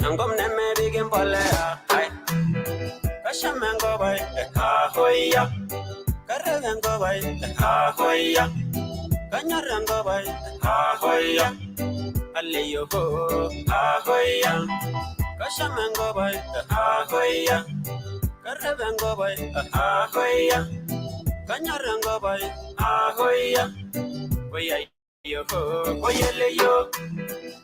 Angom ne me bigin polea. Hai. Kashamengo bay. Ha hoya. Karavengo bay. Ha hoya. Kanyarengo bay. Ha hoya. Aliyo ho. Ha hoya. Kashamengo bay. Ha hoya. Karavengo bay. Ha hoya. Kanyarengo bay. Ha hoya. Hoya. Yo, oyele yo,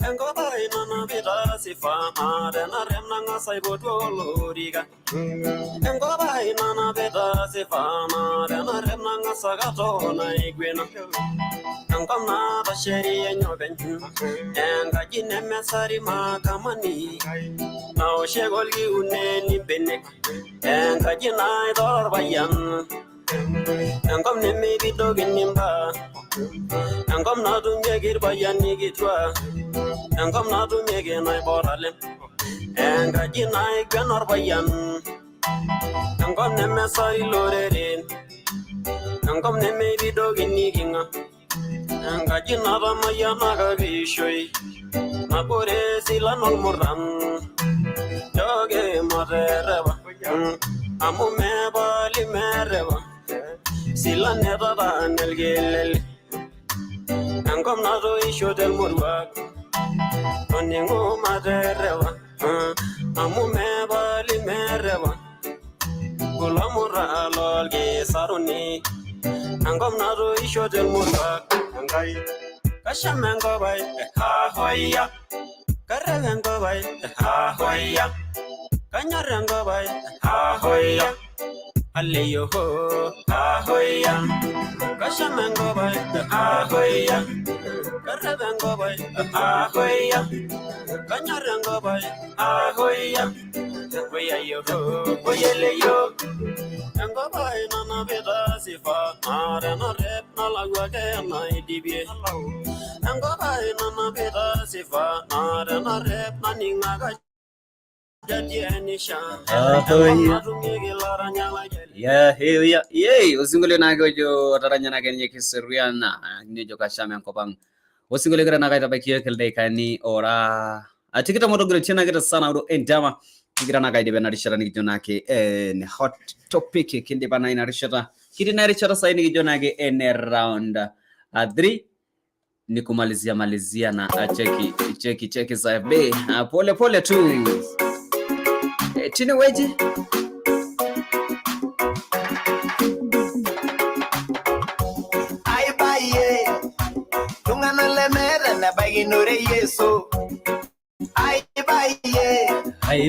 engo bay nana bita sifa adena remna ngasai bodolo riga. Engo bay nana bita sifa adena remna ngasaga to na igwena. Engom na basheri enyoben, enga jine mesari makamani. Na oshegolgi uneni bene, enga jina idor bayan. Engom ne me bidogin nimba. Angom na tu megir bayani gitwa. Angom na tu mege na boralem. Anga jinai ganor bayan. Angom ne mesari lorerin. Angom ne me bidogin niginga. Anga jinaba mayana gabishoi. Na pore sila nol muram. Joge marereba. Amu mebali mereba. Sila neba banel gelele. Angom na do isho del murwak. Oningo maderewa. Amu mebali merewa. Gulamura alol ge saruni. Angom na do isho del murwak. Angai. Kashamengo bay. Ha hoya. Karavengo bay. Ha hoya. Kanyarengo bay. Ha hoya. Aliyo ho. Ha hoya. Kashamengo bay. Ha hoya. Karavengo bay. Ha hoya. Kanyarengo bay. Ha hoya. Hoya yo ho. Hoyele yo. Engo bay nana beda sifa. Arena rep na lagwa ke na idibie. Engo bay nana beda sifa. Arena rep na ningaga. Ya hiya yey usingole nage jo ataranya nage nye kiseriana nyejo kashame nkopang usingole gara naga tabakiye kelde kani ora atikita moto gre chena geta sana ro endama tigira naga de benarishara ni jonake en hot topic kinde bana ina rishata kidi na rishata saini ni jonage en round 3 ni kumalizia na cheki za be pole tu Chini weji Ay baye tungana le mere na baginore yeso Ay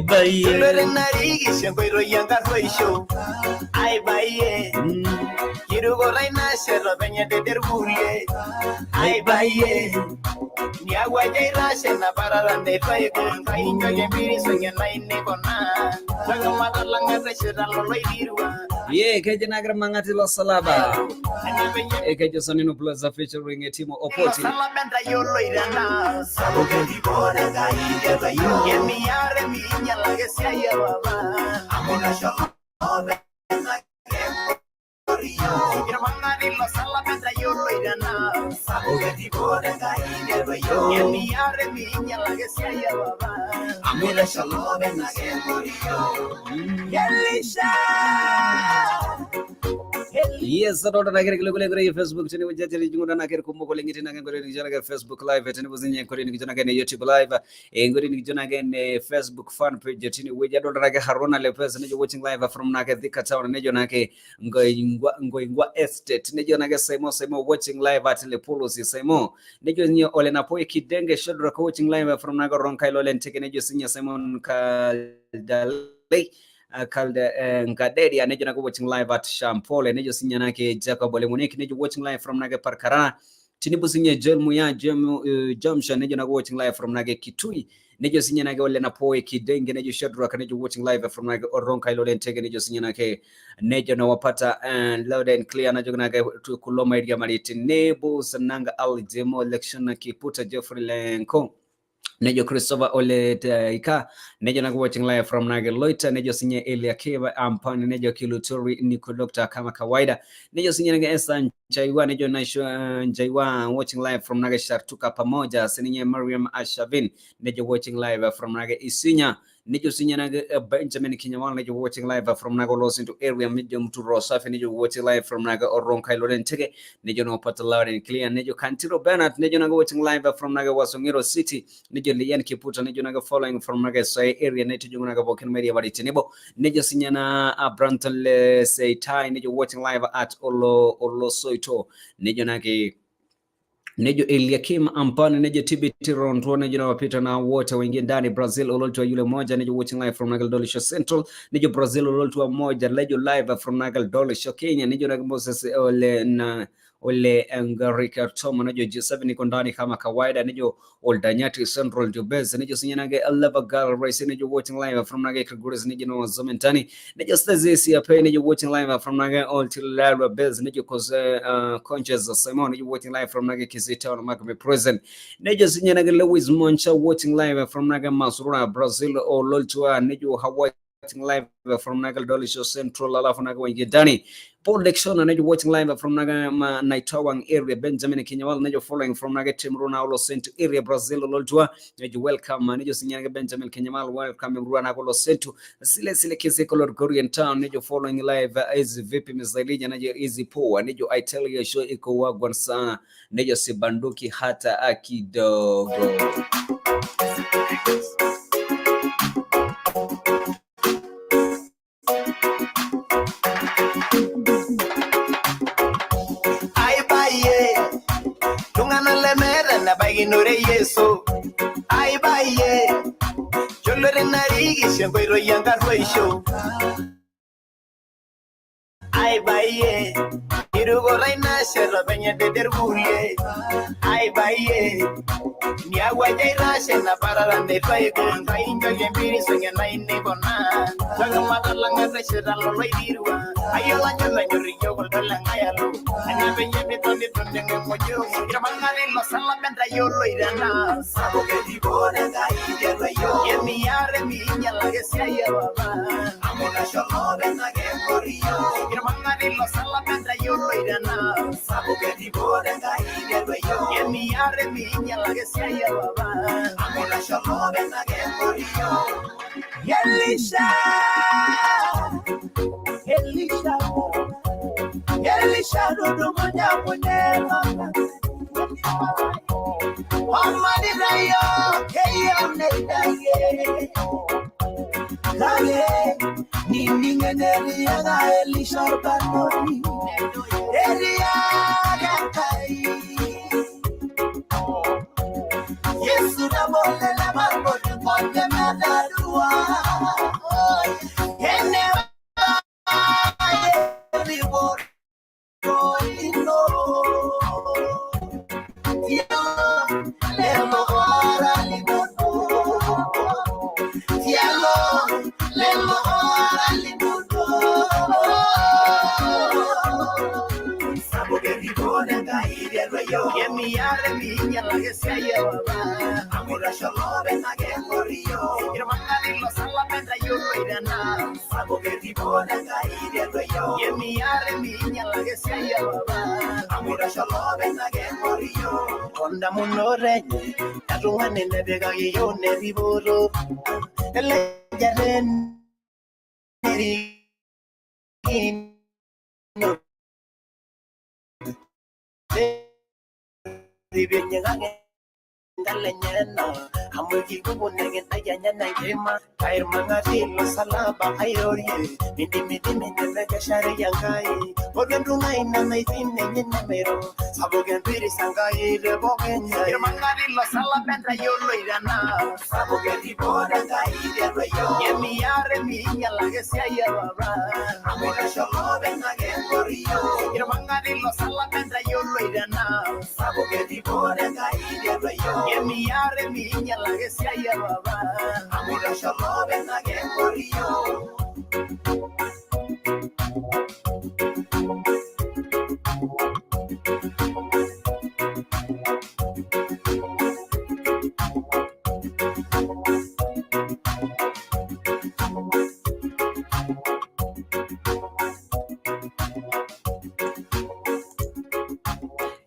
baye lore narigi shengoiro yanga roisho Ay baye kirugo raina shero benya de derbulie Ay baye ni agua ya irase na parada de fai con cariño y miri sueña na ine kona laga madalanga reshira lo loirwa ye keje nagra mangati lo salaba keje sonino plus featuring Timo Opoti salabenda yo loirana sabo que dibora gaide bayo ye mi are mi nya la que se ya baba amona shaba Quiero mandar en los salamanca yo lo irana Sabo que tipo de caída yo Y en mi arre mi niña la que se haya baba Amira shalom en la que murió Yelisha Yes, I don't know. Facebook chini wajajali jinguna na kero kumoko lingiti na ngori ni jana Facebook live chini buzinye ngori ni jana kene YouTube live ngori ni jana kene Facebook fan page chini wajado na Haruna Lepes ni watching live from na Thika Town ni jana ke ngoingwa estate ni jana ke Saimo watching live at Lepolosi Saimo ni jana ole na poe kidenge shodra watching live from na Ronkailo lenteke ni josinya Simon Kaldale Kalde Ngaderi anejo na watching live at Shampole nejo sinya nake Jacob Olemuneki nejo watching live from nage Parkarana tinibu sinya Jelmuya Jamsha nejo na watching live from nage Kitui nejo sinya nage ole na poe kidenge nejo Shadrack nejo watching live from nage Oronka Ilole Ntege nejo sinya nake nejo na wapata loud and clear nejo nage Kuloma Idia Mariti Nebo Sananga Ali Demo election na Kiputa Jeffrey Lenko Nejo Christopher Oletaika, nejo nago watching live from Nage Loita, nejo sinye Elia Keva, Ampani, nejo Kiluturi, Nico Doctor kama kawaida, nejo sinye nage Esa Njaiwa, nejo Naisho Njaiwa, watching live from Nage Shartuka pamoja, sinye Mariam Ashavin, nejo watching live from Nage Isinya, nejo sinye nage Benjamin Kinyamal, nejo watching live from Nago Los into area, nejo Mtu Rosafi, nejo watching live from Naga Oronkai Lorentege, nejo no pata loud and clear, nejo Kantiro Bernard, nejo nago watching live from Naga Wasongero City, nejo Lian Kiputa, nejo naga following from Naga Soy area, nejo naga Boken Media Baritinebo, nejo sinyana Branton Le Seitai, nejo watching live at Olo Soito, nejo nage nejo Eliakim Ampani, nejo TBT Ronto, nejo na wapita na wote wengine ndani Brazil ololtua yule moja, nejo watching live from Nagal Dolisho Central, nejo Brazil ololtua moja, nejo live from Nagal Dolisho Kenya, nejo naga Moses Ole Engarika Tom, nejo G7 niko ndani kama kawaida, nejo Oldanyati Central Jobez, nejo sinyanage Aleva Girl Race, nejo watching live from Naga Kiguris, nejo no Zomentani, nejo Stazisi Ape, nejo watching live from Naga Oltilara Bez, nejo Conscious Simon, nejo watching live from Naga Kizita on Magame Present, nejo sinyanage Lewis Moncha watching live from Naga Masura Brazil or Loltua, nejo Hawaii watching live from Nagal Dolisho Central, alafu Naga Wengidani Paul Lexon, and you're watching live from Naga Naitawang area, Benjamin Kinyawal, and you're following from Naga Timruna Olo Centro area, Brazil, Loltua, and you welcome, and you're seeing Benjamin Kinyamal, welcome Ruana Centro, Sile Kisiko Korean town, and you're following live as VP Miss Lady, and you're easy po, and you I tell you, show Iko Wagwan sana, and you're Sibanduki Hata Akido. Nore yeso ai baye jolore narigi shengwero yanga roisho ai baye irugo raina shero benya de derbulie ai baye ni agua ya irashe na parara ne fai con kainjo yembiri sonya na ine bona jaga matalanga reshera lo loidirwa ayo la nyola nyori yo gol langa ya lo ana benye betonde tonde moyo grabangare lo sala benda yo lo irana sabo que dibona ngai de yo yemi yare mi nyala que se ya baba amona sholo benda que corrió grabangare lo sala benda yo lo irana sabo que dibona ngai de yo yemi yare mi nyala que se ya baba amona sholo benda que corrió Elisha do moja munema Amani rayo keyo neidaye Kale niningene ya Elisha kanoni Elia kai Yesu na mole na mambo tukonde madarua Yemi yare mi nyala que se lleva amor shalom en aquel corrillo hermana lo sala penda yo irana sabo que tipo de caída yo Yemi yare mi nyala que se lleva amor shalom en aquel corrillo onda monore adungane ne bega yo ne riboro ele yaren Dibenyangane ndalenyena amugi kubunenge tayanya naima kair mangati lo salaba ayorie midi mende shari yangai ogendu naina naitine nyenero sabogen piri sangai le bogenya mangati lo salaba nda yolo irana sabogen diboda ngai de yo yemi yare mi nyala gesia yaba amora sholo benga gengorio mangati lo salaba nda yolo irana sabogen diboda ngai de yo Yemi yare mi nyala que se haya baba amor shalom en aquel corrillo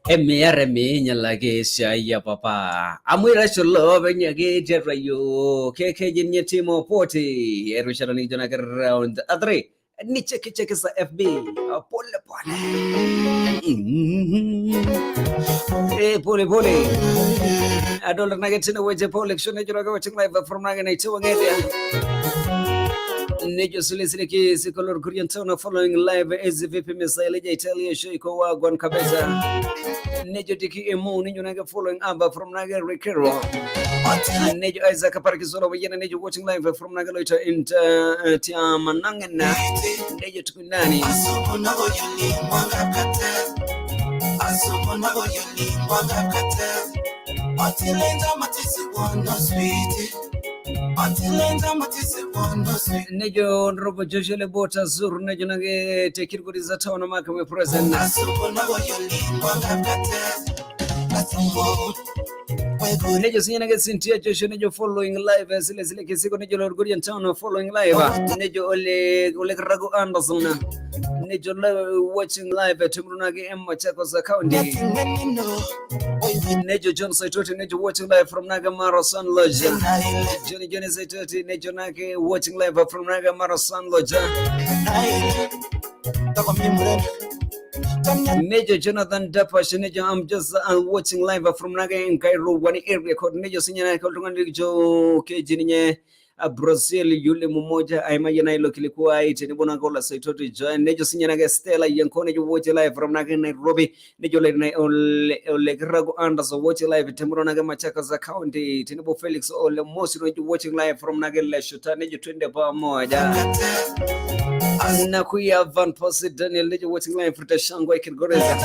Emiare minya lage shaya papa. Amwira sholo benyage jerayo. Keke jinye timo poti. Erusharani jona round 3. Ni cheki sa FB. Pole pole. Pole. Adol nagatina weje pole shone jona watching live from nagana chawangete. Nejo silisiki sikolor kuriantona following live as VP Misaile Italia Shiko Wagwan Kabeza. Nejo Diki Emu Nijo Naga following Abba from Naga Rikero. Nejo Isaac Parkisolo Vayana Nejo watching live from Naga later in Tiamanangana. Nejo Tukunani. Nejo Robo Joshua Bota Zur Nejo Nage take it good is a town of Makame present. Nejo Siena Cynthia Joshua Nejo following live as Leslie Kisiko Nejo Gurian town following live. Nejo Ole Rago Anderson. Nejo watching live at Tumrunagi M Machakos County. Nejo John Saitoti Nejo watching live from Nagamara Sun Lodge. Johnny Saitoti Nejo Nage watching live from Nagamara Sun Lodge. Nejo Jonathan Dapash Nejo I'm just watching live from Naga in Cairo one area called Nejo Sinya called Joe Kejinye Brazil Yule Mumoja Imayana Lokilikuwa Tenibona Gola Saitoti join Nejo Sinya Stella Yankone watch live from Naga Nairobi Nejo Legrago Anderson watch live Temuranaga Machakos County Tenibo Felix Ole most watching live from Naga Leshuta Nejo Twende Moja Nakuya Van Posse Daniel Nejo watching live for the Shangway Kirgoreza.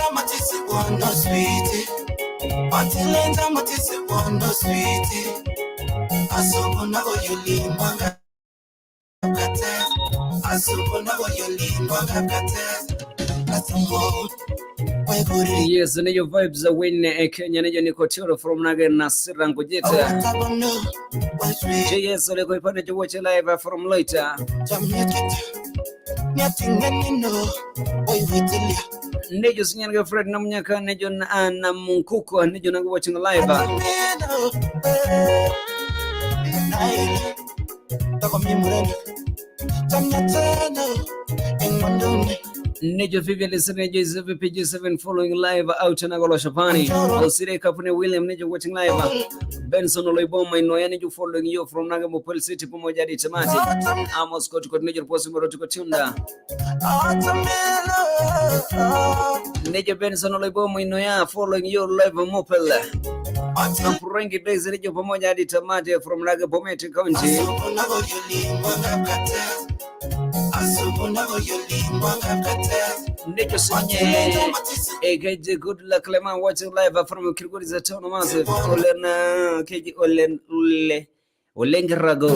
Yes, Nejo vibes a win Kenya Nejo Nicotero from Naga Nasirango Jeta. JS Ole Koipane to watch live from later. Nejo Sinyanga Fred Namnyaka Nejo na Munkuko Nejo Naga watching live. Nejo Vivian listening Nejo PG7 following live out in Agolo Shapani. Osire Kapune William Nejo watching live. Benson Oliboma Inoya Nejo following you from Nagamopol City Pomoja di Tamati. Amos Scott Nejo possible to Kotunda. Nejo Benson Oliboma Inoya following you live Mopel. Nampurengi days Nejo Pomoja di Tamati from Nagapomete County. Nejo Sunye Egaji good luck Clement watching live from Kirguri is a town of massive Olena Keji Olengarago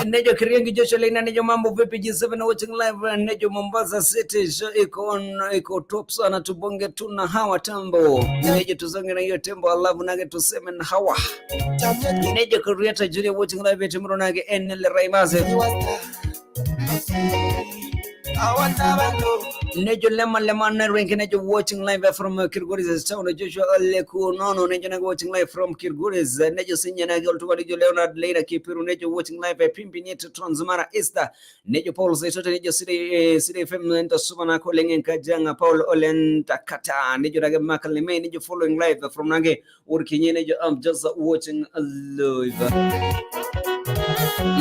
Nejo Kiriangi Joshua Lena Nejo Mambo VPG7 watching live Nejo Mombasa City show iko top sana tubonge tuna hawa tambo Nejo tuzonge na hiyo tembo alafu nage tuseme na hawa Nejo Kuriata Julia watching live at Muro nage NL Raimaze Nejo Lema Nerwink Nejo watching live from Kirguris town Joshua Aleku Nono Nejo watching live from Kirguris Nejo Sinya Nagel to Leonard Leda Kipiru Nejo watching live at Pimpinete Transmara Easter Nejo Paul Saito Nejo City Feminine Subana calling in Kajanga Paul Olen Takata Nejo Naga Makalime Nejo following live from Nage working Nejo I'm just watching live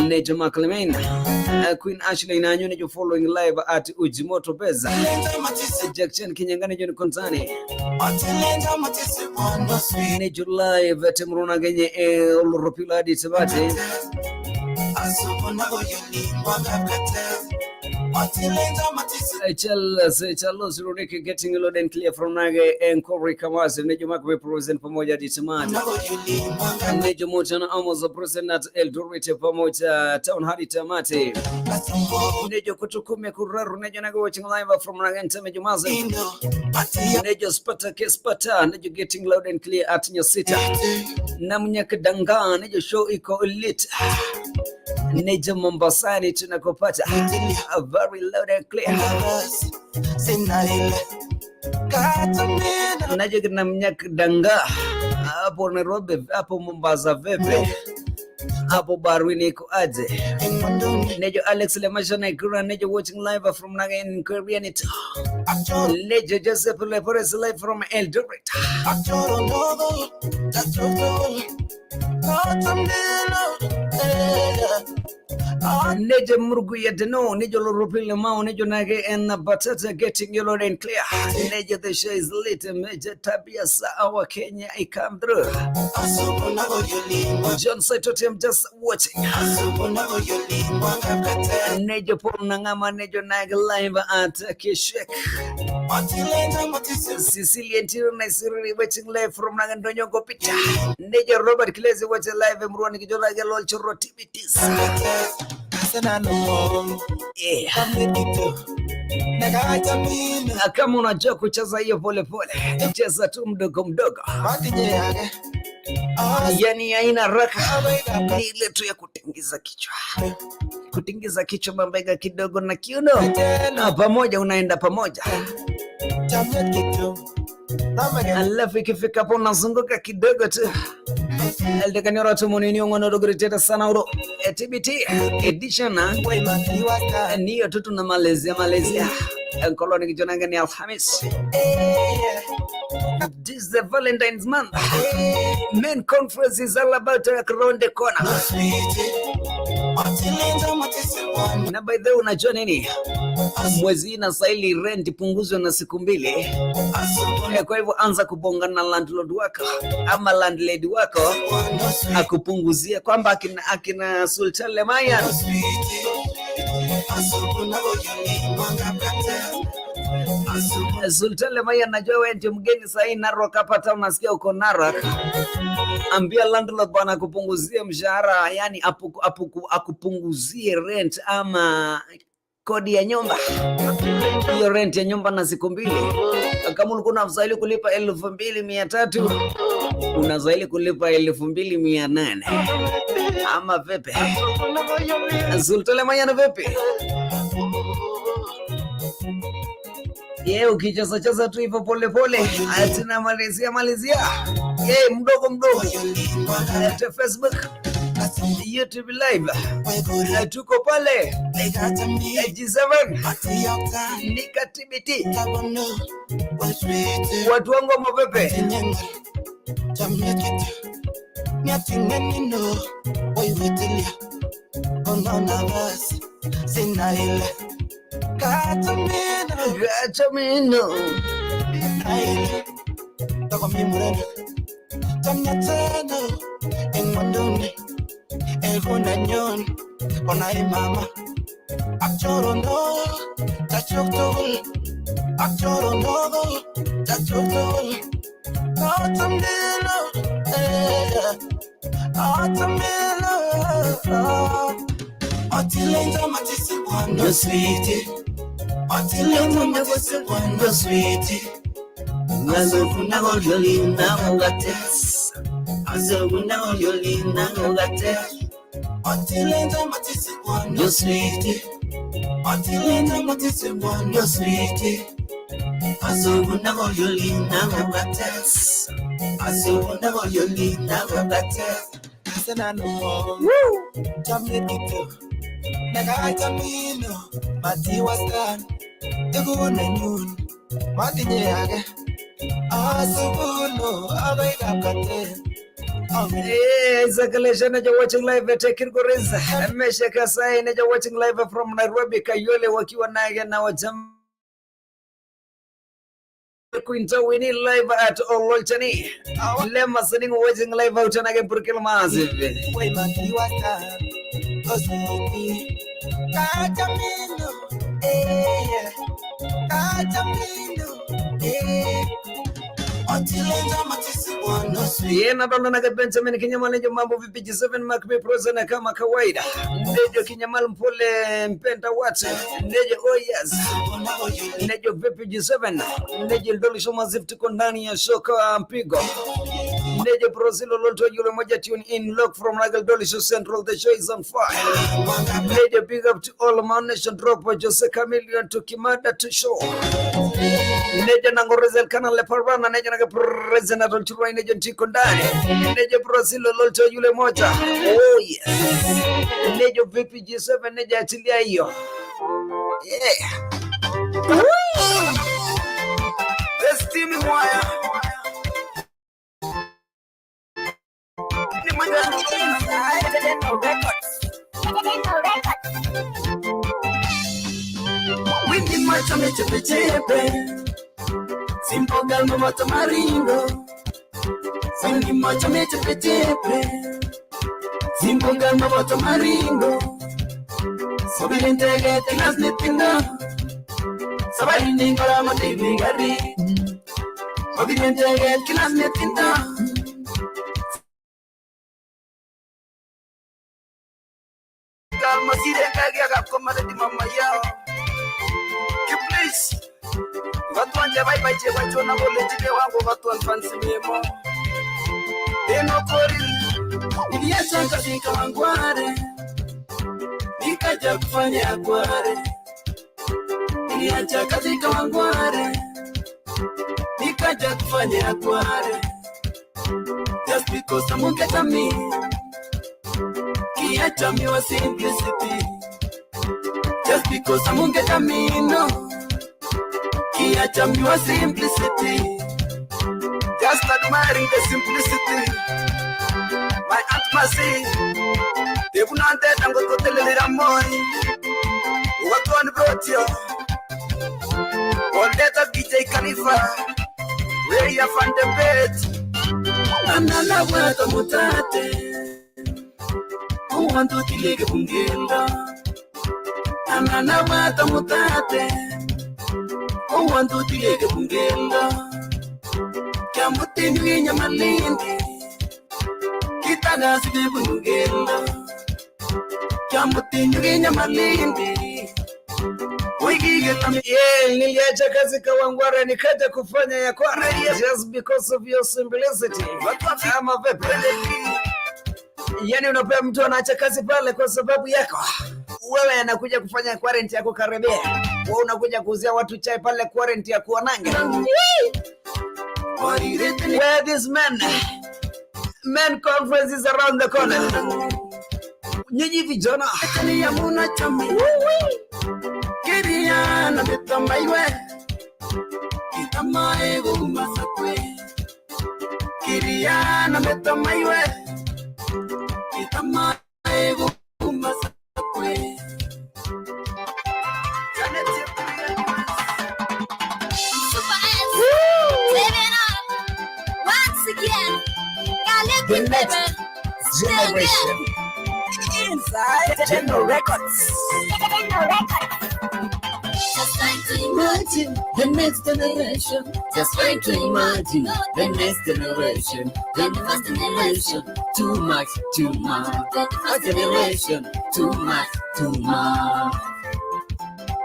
Nejo Makalime Queen Ashley Nanyo Nejo following live at Ujimoto Beza Jackson Kinyangani John Konzani Nejo live Temrona Genye Olropila di Sabate Charles Runeke getting loud and clear from Nage and Corey Kamasi. Nejo Makwe present pamoja ditamati. Nejo moja na Amoza present at Eldoret pamoja town hadi tamati. Nejo kutukume kuraru. Nejo nago watching live from Nage and Temejo Mazi. Nejo spata. Nejo getting loud and clear at Nyasita. Namunyaka danga. Nejo show iko lit. Nejo Mombasani tunakopata. Very loud and clear. Nejo kina mnyaka danga. Hapo Nairobi, hapo Mombasa vepe. Hapo Barwini iko aje. Nejo Alex Lemasha Naikura. Nejo watching live from Naga in Korean. Nejo Joseph Lepores live from Eldoret. Nejo Murgu Yadeno. Nejo Loropile Mao. Nejo Nage and Batata getting you loud and clear. Nejo the show is lit. Major Tabia Sawa Kenya I come through. John Saitotem just watching. Nejo Paul Nangama. Nejo Nage live at Kishek. Sicilian Tiro Nasiri watching live from Nagandonyo Kopita. Nejo Robert Klezi watching live in Ruan Kijola Galolcho Rotivities. Kama unajua kucheza hiyo pole pole, cheza tu mdogo mdogo. Yani haina raka, ni ile tu ya kutingiza kichwa. Kutingiza kichwa, mabega kidogo na kiuno. Na pamoja unaenda pamoja. Alafu ikifika hapo unazunguka kidogo tu. Eldekanyora tumonini ngono griteta sana uro TBT edition niyo tutu na Malaysia koloni kijonanga ni Alhamis. This is the Valentine's month. Main conference is all about around the corner. Na by the way unajua nini? Mwezi na saili rent punguzwe na siku 2. Kwa hivyo anza kubonga na landlord wako ama landlady wako akupunguzie kwamba akina Sultan Lemayan Sultan Lemayan najua wewe ndio mgeni sahi Narok hapa town nasikia uko Narok. Ambia landlord bwana akupunguzie mshahara, yani akupunguzie rent ama kodi ya nyumba. Hiyo rent ya nyumba na siku 2. Kama ulikuwa unastahili kulipa 2,300 unastahili kulipa 2,800. Ama vipi? Sultan Lemayan vipi? Ukicheza tu hivyo pole pole, atina Malaysia. Mdogo. Facebook, YouTube live. Tuko pale. G7. Nika TBT. Watu wangu wa mapepe. Gatamino Tako mi mureno Tamnyateno Engondone Elgona nyon Onai mama Akchoro no Tachoktol Akchoro no Tachoktol Gatamino Gatamino Otilenza matisi wando sweetie Otilenza matisi wando sweetie Azokuna golyolina mugates Azokuna golyolina mugates Otilenza matisi wando sweetie Otilenza matisi wando sweetie Azokuna golyolina mugates Azokuna golyolina mugates Kasana no Jamaica Nagatamino Mati wastan Teguna nyun Mati nyage Asubuno Abaida kate Zakalesha Nejo watching live at Kirgoriza Mesha Kasai Nejo watching live from Nairobi Kayole wakiwa naye na wajam Quinto winning live at Ololchani Lema sitting watching live out and again Purkil Massive Way Mati wastan Osiki Katamino Yena bando na Benjamin Kinyamal nejo mambo vipi G7 Mark me prozana kama kawaida. Nejo Kinyamal mpole mpenda watu. Nejo Oyas. Nejo vipi G7. Nejo Ndoli Show Massive tuko ndani ya shoka mpigo. Nejo Brazil Lolto yule moja tune in lock from Ragal Dolly Show Central. The show is on fire. Nejo big up to all my nation drop Jose Chameleon to Kimada to show. Nejo Nangorezel Canal Le Parvana nejo na President Olchurwa nejo ntiko ndani. Nejo Brazil Lolto yule moja. Oh yes. Nejo vipi G7 nejo atilia hiyo. Yeah. This team is wire. We need my chepe. Simple girl mama tamaringo. We need my chepe. Simple girl mama tamaringo. So we didn't take it and that's nothing. Somebody didn't go to my TV gari. So we didn't take it and that's nothing. Masire kage akakoma na mama yao. Please. Watu wanje bye je wacho na vole jide wangu watu wanfansi memo. Eno kori. Niliacha kafika wangware. Nikaja kufanya kware. Niliacha kafika wangware. Nikaja kufanya kware. Just because someone get on me. Tell me your simplicity. Just because someone get a me, no. Tell me your simplicity. Just admiring the simplicity. My Aunt Mercy, they would not let them go to the little boy. What one brought you? All that of DJ Khalifa, where you found the bed. And I love what I'm mutate. Wantu tilege bungenda Anana wata mutate Wantu tilege bungenda Kamuti nwinya malindi Kitana side bungenda Kamuti nwinya malindi Niliacha kazi Kawangware nikaja kufanya ya kware just because of your simplicity. Ama vipi? Yani unapea mtu anaacha kazi pale kwa sababu yako. Wewe anakuja kufanya quarantine yako Karibia. Wewe unakuja kuuzia watu chai pale quarantine ya kuonange. Where this men conference is around the corner. Nyinyi vijana. Yamuna chami. Kiriana betamaiwe. Kitamae gumasakwe. Kiriana betamaiwe. The next generation. Inside General Records. Just trying to imagine the next generation. Just trying to imagine the next generation. The first generation. Too much. The first generation. Too much.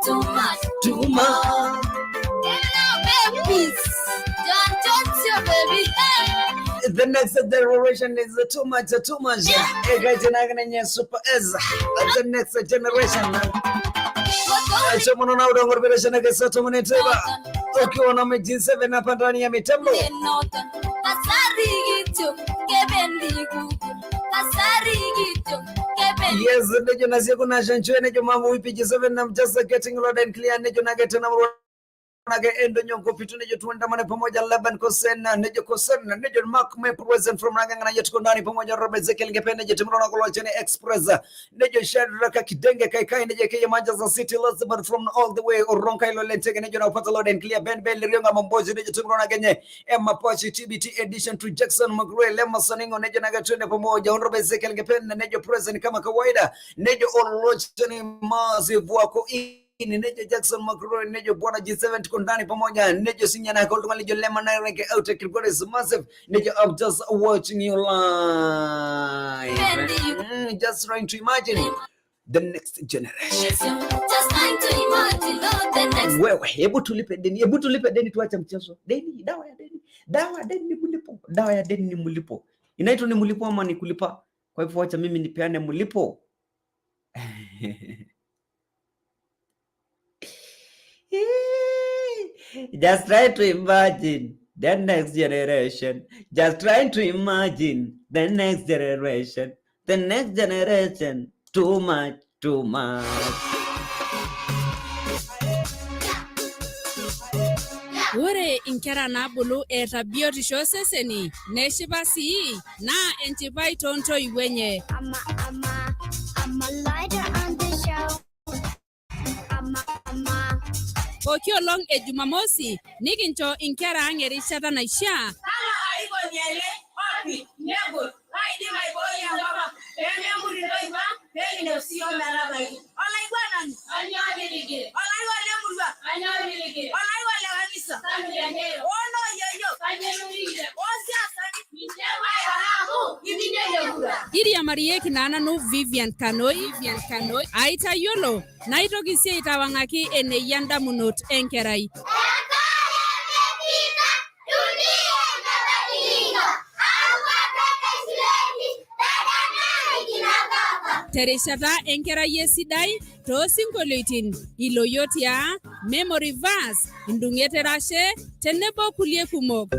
Hello, babies. Don't your baby. The next generation is too much. Super is the next generation. Chomono na udongo bila na kesa tumuneteba. Ukiwa na G7 hapa ndani ya mitambo. Yes, nejo nasiko na shanchwe nejo mambo wipi G7 na just getting loud and clear nejo na get na Nage endo nyongo pitu nejo tuandamane pamoja 11% nejo kosen nejo Mark me present from Naganga na yetu ndani pamoja Robert Zekel ngepende nejo tumrona kwa Chene Express nejo Shadraka Kidenge kai nejo keye Manchester City Elizabeth from all the way Oronka ilo lentege nejo na upata load and clear Ben Rionga Mambozi nejo tumrona genye Emma Pochi TBT edition to Jackson McGraw Lema Soningo nejo naga twende pamoja Robert Zekel ngepende nejo present kama kawaida nejo all Chene massive wako nejo Jackson Makuro, nejo Bwana G7 tuko ndani pamoja, nejo Sinya na Cold Mali Jolema na Reke out Kilgore is massive, nejo I'm just watching you live. Just trying to imagine the next generation. Just trying to imagine the next. Wewe, hebu tulipe deni tuache mchezo. Deni, dawa ya deni. Dawa ya deni ni mlipo. Dawa ya deni ni mlipo. Inaitwa ni mlipo ama ni kulipa? Kwa hivyo acha mimi nipeane mlipo. Just try to imagine the next generation. Just trying to imagine the next generation. The next generation. Too much, too much. Ore inkera nabulu eta biotisho seseni neshipa sii na enchipai tontoi wenye. I'm a lighter on the show. Okiolong e Jumamosi nikincho inkera angerishata naisha. Kama haiko nyele, opi, nyego, haidi maiboya ngaba, muri doiba, ne sio marabai. Olai gwanani, anyabirige. Olai wale murwa, anyabirige. Olai wale kanisa, kanjenge. Ono yoyo, kanjenge. Osia sani, njewa haramu, ibine yegura. Iria Marie kinana no Vivian Kanoi, aita yolo, naito kisia itawangaki ene yanda munot enkerai. Tereshata enkerai esidai tosinkolioitin iloyotia memory verse indungete rashe tenebo kulie kumok.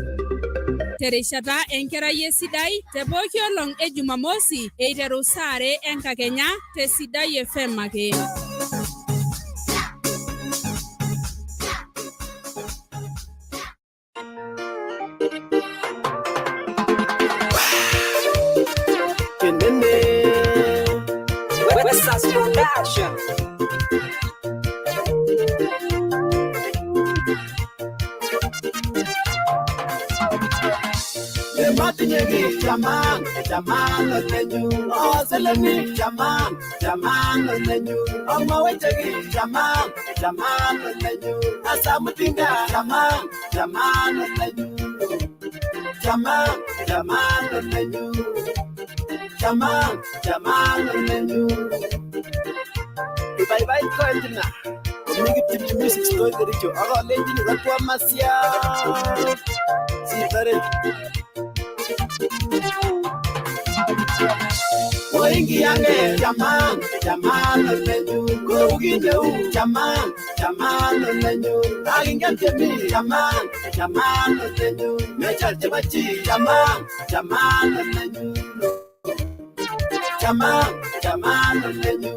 Tereshata enkerai esidai teboki olong e Jumamosi eiteru sare enkakenya te Sidai FM ake. West Production. Matinye jaman lenyu, seleni jaman lenyu, omaweche jaman lenyu, asamutinga jaman lenyu, jaman lenyu, jaman lenyu. Bye koentina. Negative music story kericho, aga lenjini rakwa masya. Sitare. Oingi yange jaman lenyu, koginyo jaman lenyu, agingam temi jaman lenyu, mechal chabachi jaman lenyu, jaman lenyu,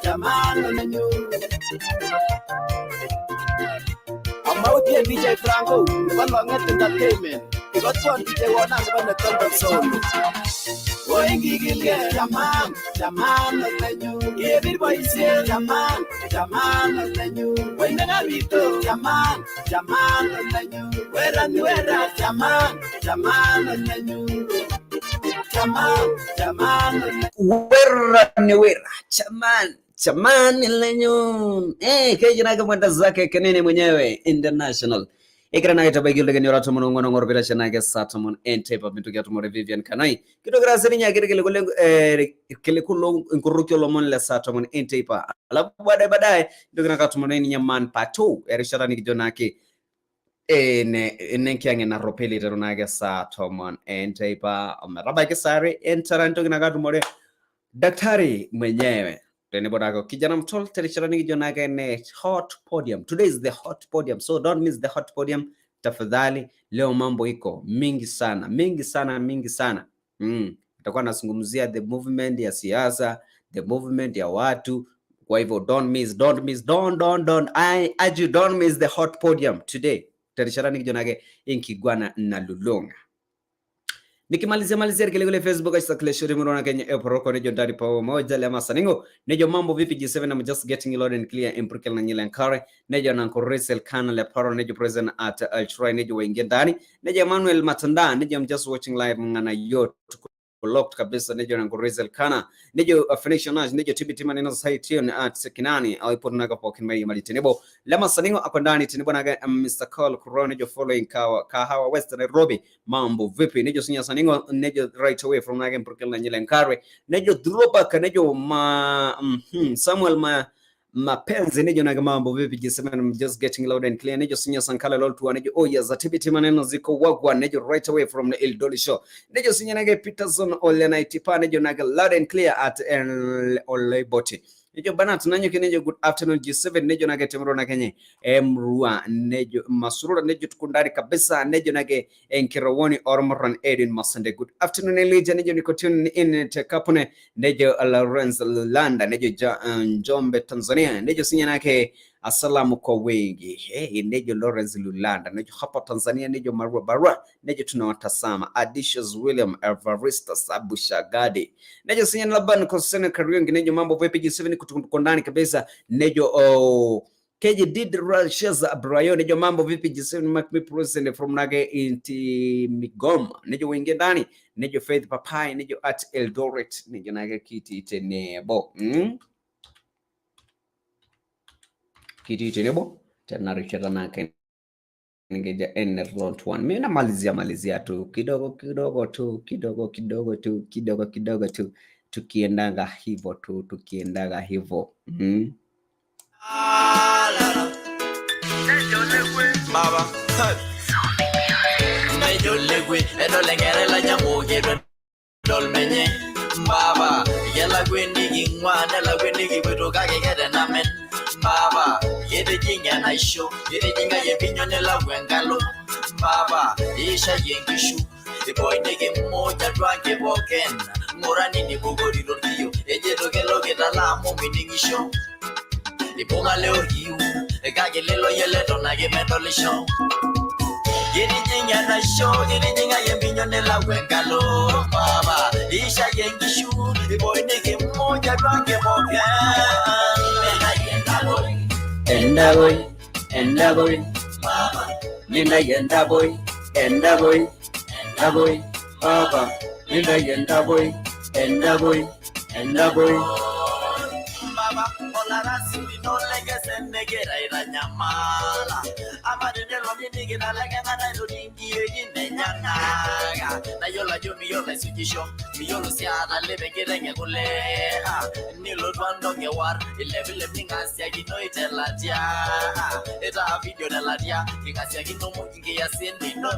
jaman lenyu. Amauti DJ Franco, Balonget Entertainment. Got one DJ one and one the soul. Oingi gilge jaman lenyu, everybody say jaman lenyu. When na bito jaman lenyu, wera jaman lenyu. Jaman lenyu. Kejina kamwenda zake kenene mwenyewe international. Ikira na ita bagil daga nyora tomo ngono ngoro bila shana ga satomon ente pa bintu ga tomo Vivian Kanai kido gra seri nya kile kile kulo nkurukyo lo mon le satomon ente pa ala baadaye kido gra ka tomo ni nyaman pato erishara ni kijona ke ene kyange na ropeli rona ga satomon ente pa amaraba ke sare entaranto na ga tomo daktari mwenyewe tene bodako kijana mtol terishara kijana gane hot podium. Today is the hot podium, so don't miss the hot podium tafadhali. Leo mambo iko mingi sana. Itakuwa nasungumzia the movement ya siasa, the movement ya watu. Kwa hivyo don't miss. I urge you, don't miss the hot podium today. Terishara kijana gane inkigwana na lulunga. Nikimalizia kile Facebook asakileshuri murona Kenya eporoko nejo ndari pa moja le masaningo nejo mambo vipi G7 I'm just getting loud and clear imprikal na nyile nkare nejo na nkoresel kana le paro nejo present at Altroy nejo waingia ndani nejo Emmanuel Matanda nejo I'm just watching live ngana yote locked kabisa nejo na Rizal Kana nejo financial nejo TBT maneno society on at Kinani alipo naga pokin mai malitenebo lama saningo akondani tinebo naga Mr. Call Corona nejo following Kahawa West Nairobi mambo vipi nejo sinya saningo nejo right away from naga Mpurkil na Nyilenkare nejo dropa nejo Samuel mapenzi nejo naga mambo vipi jisema I'm just getting loud and clear nejo sinya sankala loltu nejo oya za TBT maneno ziko wagwa nejo right away from the Il Doli show nejo sinya naga Peterson ole naitipa nejo naga loud and clear at ole boti nejo bana tunanyo kinejo good afternoon G7 nejo naga temro na kenye mrua nejo masurura nejo tukundari kabisa nejo naga enkirawoni ormoran Edin Masande good afternoon Elija nejo niko tune in te kapune nejo Lawrence Landa nejo Njombe Tanzania nejo sinya nake asalamu kwa wengi nejo Lawrence Lulanda nejo hapa Tanzania nejo Marua Barua nejo tunawatasama Adishas William Evaristas Abu Shagadi nejo sinya Laban Kosene Kariungi nejo mambo vipi G7 kutukondani kabisa nejo KJ did Rashaza Abrayo nejo mambo vipi G7 Mark me present from Nage inti Migoma nejo wenge ndani nejo Faith Papai nejo at Eldoret nejo Nage kiti tenebo kiti tenebo tena richata nake ningeja Enerlont 1 mimi na malizia tu kidogo tu tukiendaga hivyo Baba Nejolegwe edolengere la nyamuge dolmenye Baba yela gwendi gingwana la gwendi gibito kage gede namen Baba yede jinga na show yede jinga yepinyo ne la gwengalo Baba isha yengishu boy nige moja twange boken morani ni bugori rodio eje dogeloge dalamu miningisho Ipunga leo hiu, kage lelo yele dona ge medoli show. Yedi jinga na show, yedi jinga yembinyo nela wengalo baba. Isha yengishu, boy nige moja twange boke. Enda boy, baba. Nina yenda boy, baba. Nina yenda boy, Baba, ola rasi no legese negera ira nyamala. Amadene lo nige na lega na lo ngi yine nyanga. Na yola jo mi yola sujisho, mi yolo sia na lebe gerenge gule. Ni lo twando ke war, level ningasia gino itela dia. Eta video de la dia, kingasia gino mo ngi ya sendi no.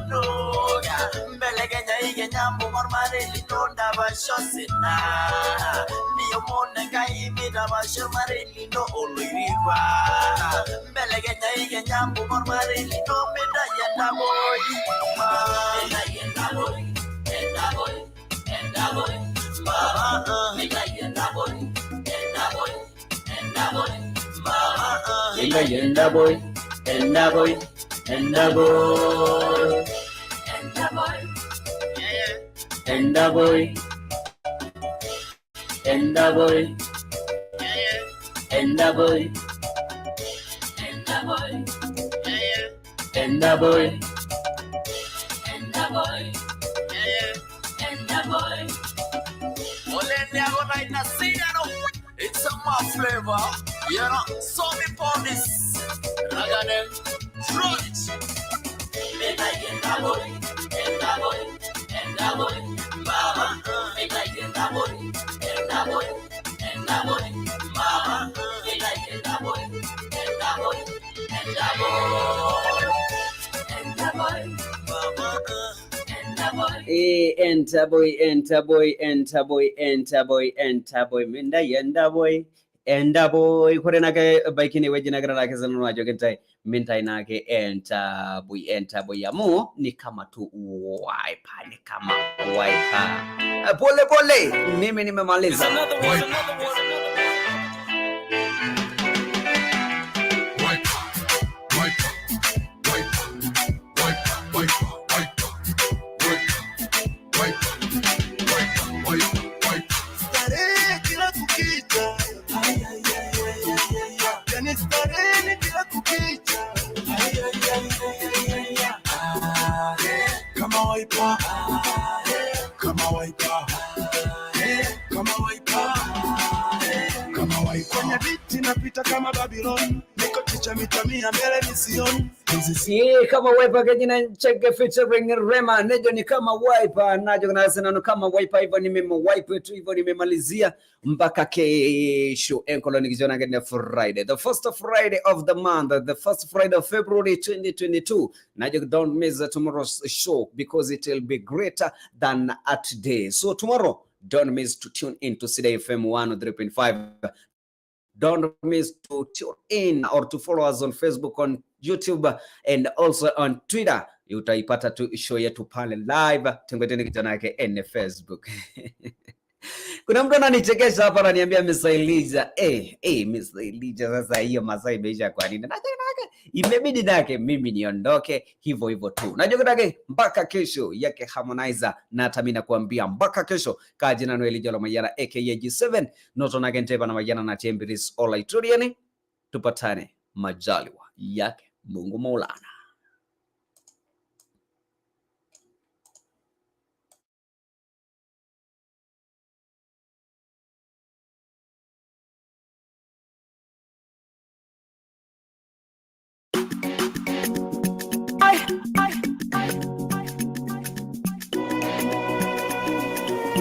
Mbele genya ige nyambo mormare litonda ba shosina. Ni yomone kai mida ba Marili no oluiriwa mbele genya ige nyambu marili no meda yenda boy baba meda yenda boy Enda boy. It's a more flavor, you know. So me for this, Raganem, right? Enda boy, Baba. Enda boy, Mama. Enter boy minda yenda boy korena ke baikini wejina gara ke zanu wajo kentai minta inake enter boy amu ni kama tu wiper pole mimi nimemaliza Kama wiper napita kama Babylon, niko ticha mitamia mbele nisioni. Si kama wiper kejina cheke featuring Rema, nejo ni kama wiper, najo kuna senano kama wiper, hivyo nimemwipe tu, hivyo nimemalizia mpaka kesho. Enkolo nikijona ngene Friday, the first Friday of the month, the first Friday of February 2022. Najo don't miss tomorrow's show because it will be greater than today. So tomorrow, don't miss to tune in to Sida FM 103.5. Don't miss to tune in or to follow us on Facebook, on YouTube, and also on Twitter. Utaipata tu show yetu pale live. Tengweteni kijana yake ene Facebook. Kuna mtu ananichekesha hapa ananiambia Miss Elijah, Miss Elijah, sasa hiyo masaa imeisha kwa nini? Imebidi nake mimi niondoke hivyo tu. Najua kutake mpaka kesho yake Harmonizer, na hata mimi nakuambia mpaka kesho. Kajina no Elijah Lomayana aka G7 noto na Genteba na Mayana na Tembiris All Ituriani. Tupatane majaliwa yake Mungu Maulana.